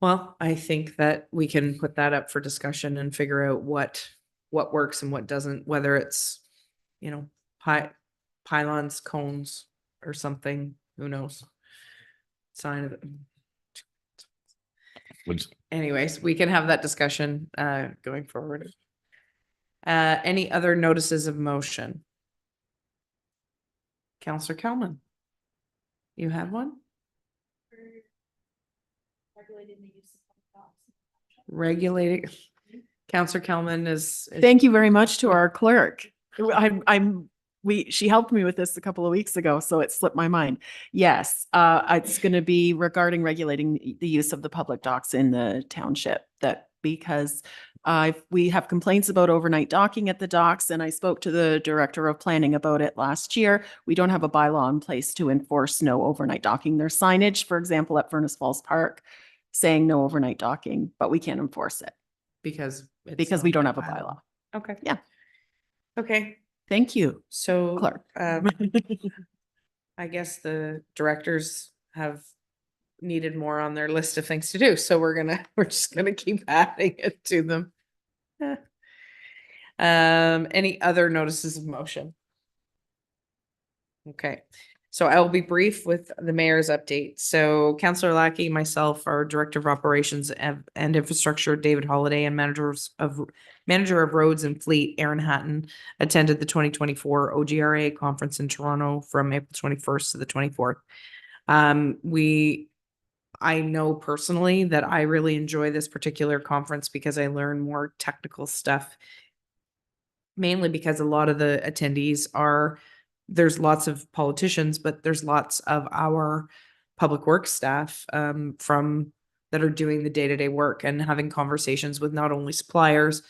S1: Well, I think that we can put that up for discussion and figure out what works and what doesn't, whether it's, pylons, cones or something, who knows? Sign of it.
S7: Which,
S1: Anyways, we can have that discussion going forward. Any other notices of motion? Counselor Kelman? You have one? Regulating. Counselor Kelman is.
S2: Thank you very much to our clerk. She helped me with this a couple of weeks ago, so it slipped my mind. Yes, it's going to be regarding regulating the use of the public docks in the township, that because we have complaints about overnight docking at the docks, and I spoke to the director of planning about it last year. We don't have a bylaw in place to enforce no overnight docking. There's signage, for example, at Furnace Falls Park saying no overnight docking, but we can't enforce it
S1: Because. it's
S2: because we
S1: not
S2: don't
S1: in
S2: have a
S1: the
S2: bylaw.
S1: Okay.
S2: Yeah.
S1: Okay,
S2: Thank you,
S1: so.
S2: Clark.
S1: I guess the directors have needed more on their list of things to do, so we're just gonna keep adding it to them. Eh. Any other notices of motion? Okay, so I will be brief with the mayor's update. So Councillor Lackey, myself, our Director of Operations and Infrastructure, David Holliday, and Manager of Roads and Fleet, Aaron Hatton, attended the 2024 OGRA conference in Toronto from April 21st to the 24th. I know personally that I really enjoy this particular conference because I learn more technical stuff, mainly because a lot of the attendees there's lots of politicians, but there's lots of our public works staff that are doing the day-to-day work and having conversations with not only suppliers,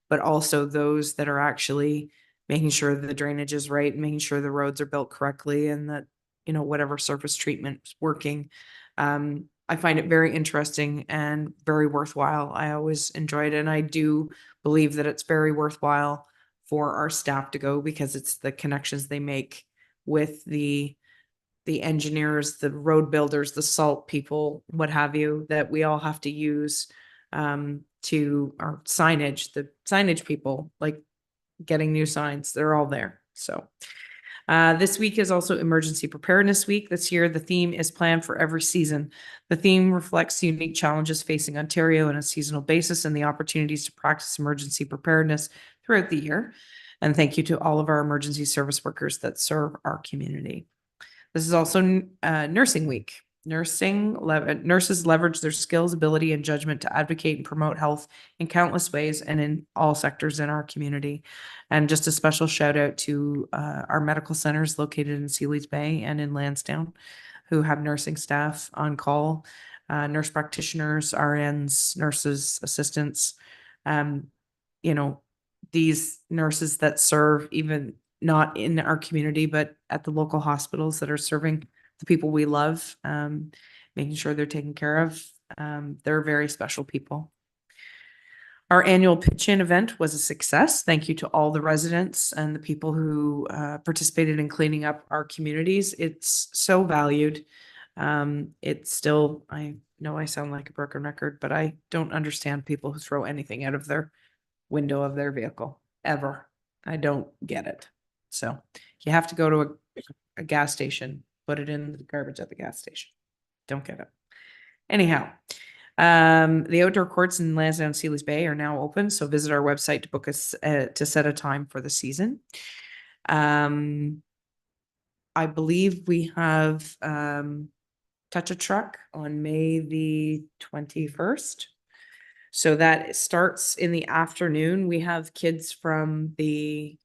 S1: but also those that are actually making sure the drainage is right, and making sure the roads are built correctly, and that, whatever surface treatment is working. I find it very interesting and very worthwhile. I always enjoyed it, and I do believe that it's very worthwhile for our staff to go because it's the connections they make with the engineers, the road builders, the salt people, what have you, that we all have to use to our signage, the signage people, like getting new signs, they're all there. So this week is also Emergency Preparedness Week. This year, the theme is Plan for Every Season. The theme reflects the unique challenges facing Ontario on a seasonal basis and the opportunities to practice emergency preparedness throughout the year. And thank you to all of our emergency service workers that serve our community. This is also Nursing Week. Nurses leverage their skills, ability, and judgment to advocate and promote health in countless ways and in all sectors in our community. And just a special shout out to our medical centers located in Sealy's Bay and in Lansdowne, who have nursing staff on call, nurse practitioners, RNs, nurses, assistants. These nurses that serve even not in our community, but at the local hospitals that are serving the people we love, making sure they're taken care of. They're very special people. Our annual pitch-in event was a success. Thank you to all the residents and the people who participated in cleaning up our communities. It's so valued. It's still, I know I sound like a broken record, but I don't understand people who throw anything out of their window of their vehicle, ever. I don't get it. So you have to go to a gas station, put it in the garbage at the gas station. Don't get it. Anyhow, the outdoor courts in Lansdowne and Sealy's Bay are now open, so visit our website to book us to set a time for the season. I believe we have Touch a Truck on May the 21st. So that starts in the afternoon. We have kids from the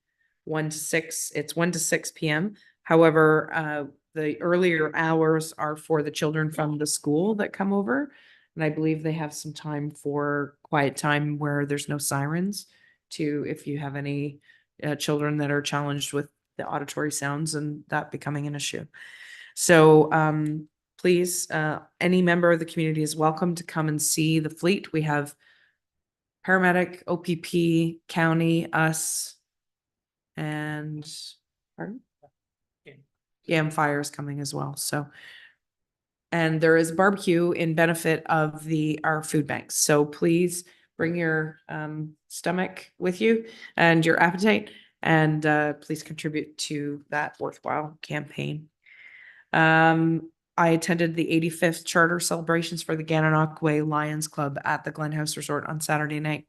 S1: 1 to 6. It's 1 to 6 p.m. However, the earlier hours are for the children from the school that come over. And I believe they have some time for quiet time where there's no sirens if you have any children that are challenged with the auditory sounds and that becoming an issue. So please, any member of the community is welcome to come and see the fleet. We have paramedic, OPP, county, us, and pardon? GAM Fire is coming as well. So, and there is barbecue in benefit of our food banks. So please bring your stomach with you and your appetite, and please contribute to that worthwhile campaign. I attended the 85th charter celebrations for the Gananoque Lions Club at the Glen House Resort on Saturday night.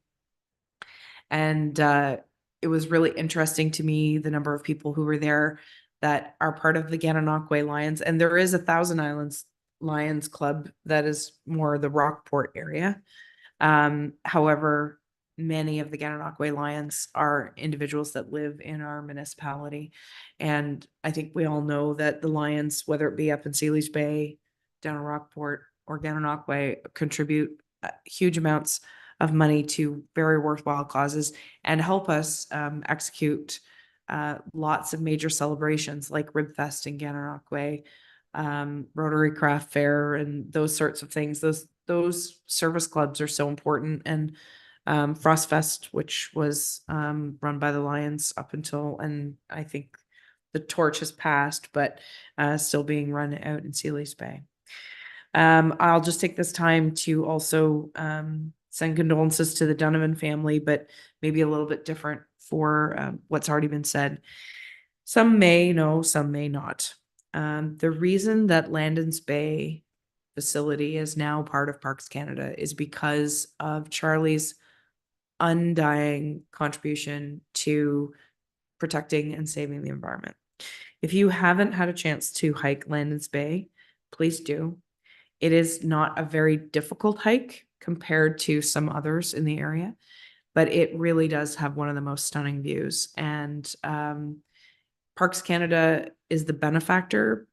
S1: And it was really interesting to me, the number of people who were there that are part of the Gananoque Lions. And there is a Thousand Islands Lions Club that is more the Rockport area. However, many of the Gananoque Lions are individuals that live in our municipality. And I think we all know that the Lions, whether it be up in Sealy's Bay, down in Rockport, or Gananoque, contribute huge amounts of money to very worthwhile causes and help us execute lots of major celebrations like Ribfest in Gananoque, Rotary Craft Fair, and those sorts of things. Those service clubs are so important. And Frost Fest, which was run by the Lions up until, and I think the torch has passed, but still being run out in Sealy's Bay. I'll just take this time to also send condolences to the Donovan family, but maybe a little bit different for what's already been said. Some may know, some may not. The reason that Landon's Bay facility is now part of Parks Canada is because of Charlie's undying contribution to protecting and saving the environment. If you haven't had a chance to hike Landon's Bay, please do. It is not a very difficult hike compared to some others in the area, but it really does have one of the most stunning views. And Parks Canada is the benefactor,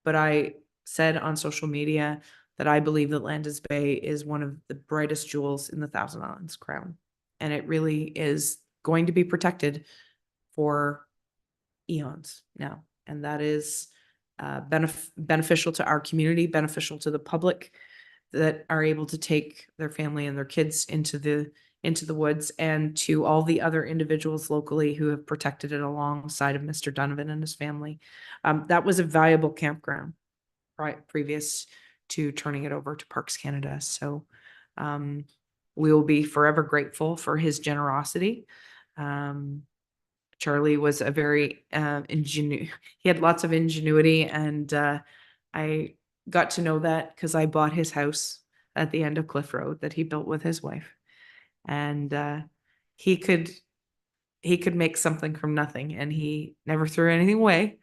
S1: but I said on social media that I believe that Landon's Bay is one of the brightest jewels in the Thousand Islands crown. And it really is going to be protected for eons now. And that is beneficial to our community, beneficial to the public that are able to take their family and their kids into the woods, and to all the other individuals locally who have protected it alongside of Mr. Donovan and his family. That was a valuable campground previous to turning it over to Parks Canada. So we will be forever grateful for his generosity. Charlie was a very he had lots of ingenuity, and I got to know that because I bought his house at the end of Cliff Road that he built with his wife. And he could make something from nothing, and he never threw anything away,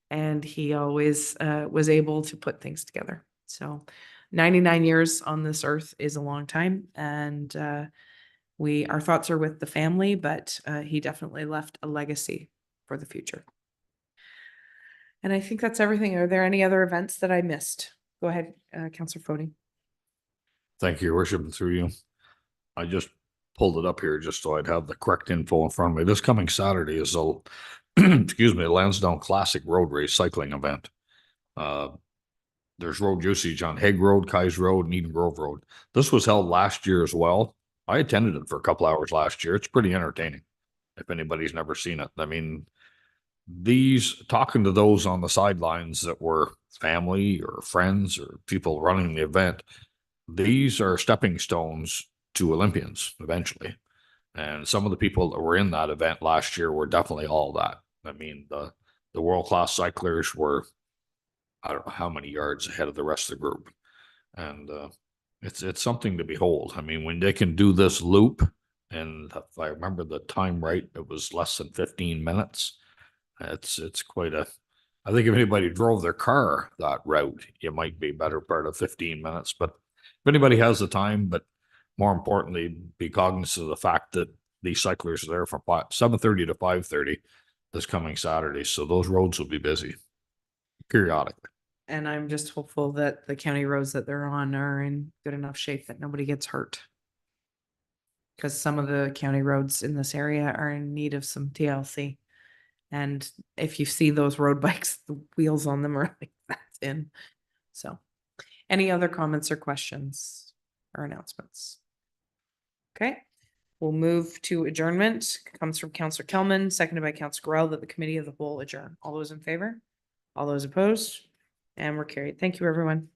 S1: and he always was able to put things together. So 99 years on this earth is a long time, and our thoughts are with the family, but he definitely left a legacy for the future. And I think that's everything. Are there any other events that I missed? Go ahead, Councillor Fody.
S7: Thank you, Your Worship, and through you. I just pulled it up here just so I'd have the correct info in front of me. This coming Saturday is the excuse me, Lansdowne Classic Road Race cycling event. There's road usage on Hague Road, Kais Road, and Eden Grove Road. This was held last year as well. I attended it for a couple hours last year. It's pretty entertaining if anybody's never seen it. I mean, talking to those on the sidelines that were family or friends or people running the event, these are stepping stones to Olympians eventually. And some of the people that were in that event last year were definitely all that. I mean, the world-class cyclers were, I don't know how many yards ahead of the rest of the group. And it's something to behold. I mean, when they can do this loop, and if I remember the time right, it was less than 15 minutes. It's quite I think if anybody drove their car that route, it might be better part of 15 minutes. But if anybody has the time, but more importantly, be cognizant of the fact that these cyclers are there from 7:30 to 5:30 this coming Saturday. So those roads will be busy periodically.
S1: And I'm just hopeful that the county roads that they're on are in good enough shape that nobody gets hurt. Because some of the county roads in this area are in need of some TLC. And if you see those road bikes, the wheels on them are like that thin. So any other comments or questions or announcements? Okay, we'll move to adjournment. Comes from Councillor Kelman, seconded by Councillor Gorell, that the committee of the whole adjourn. All those in favor? All those opposed? And we're carried. Thank you, everyone.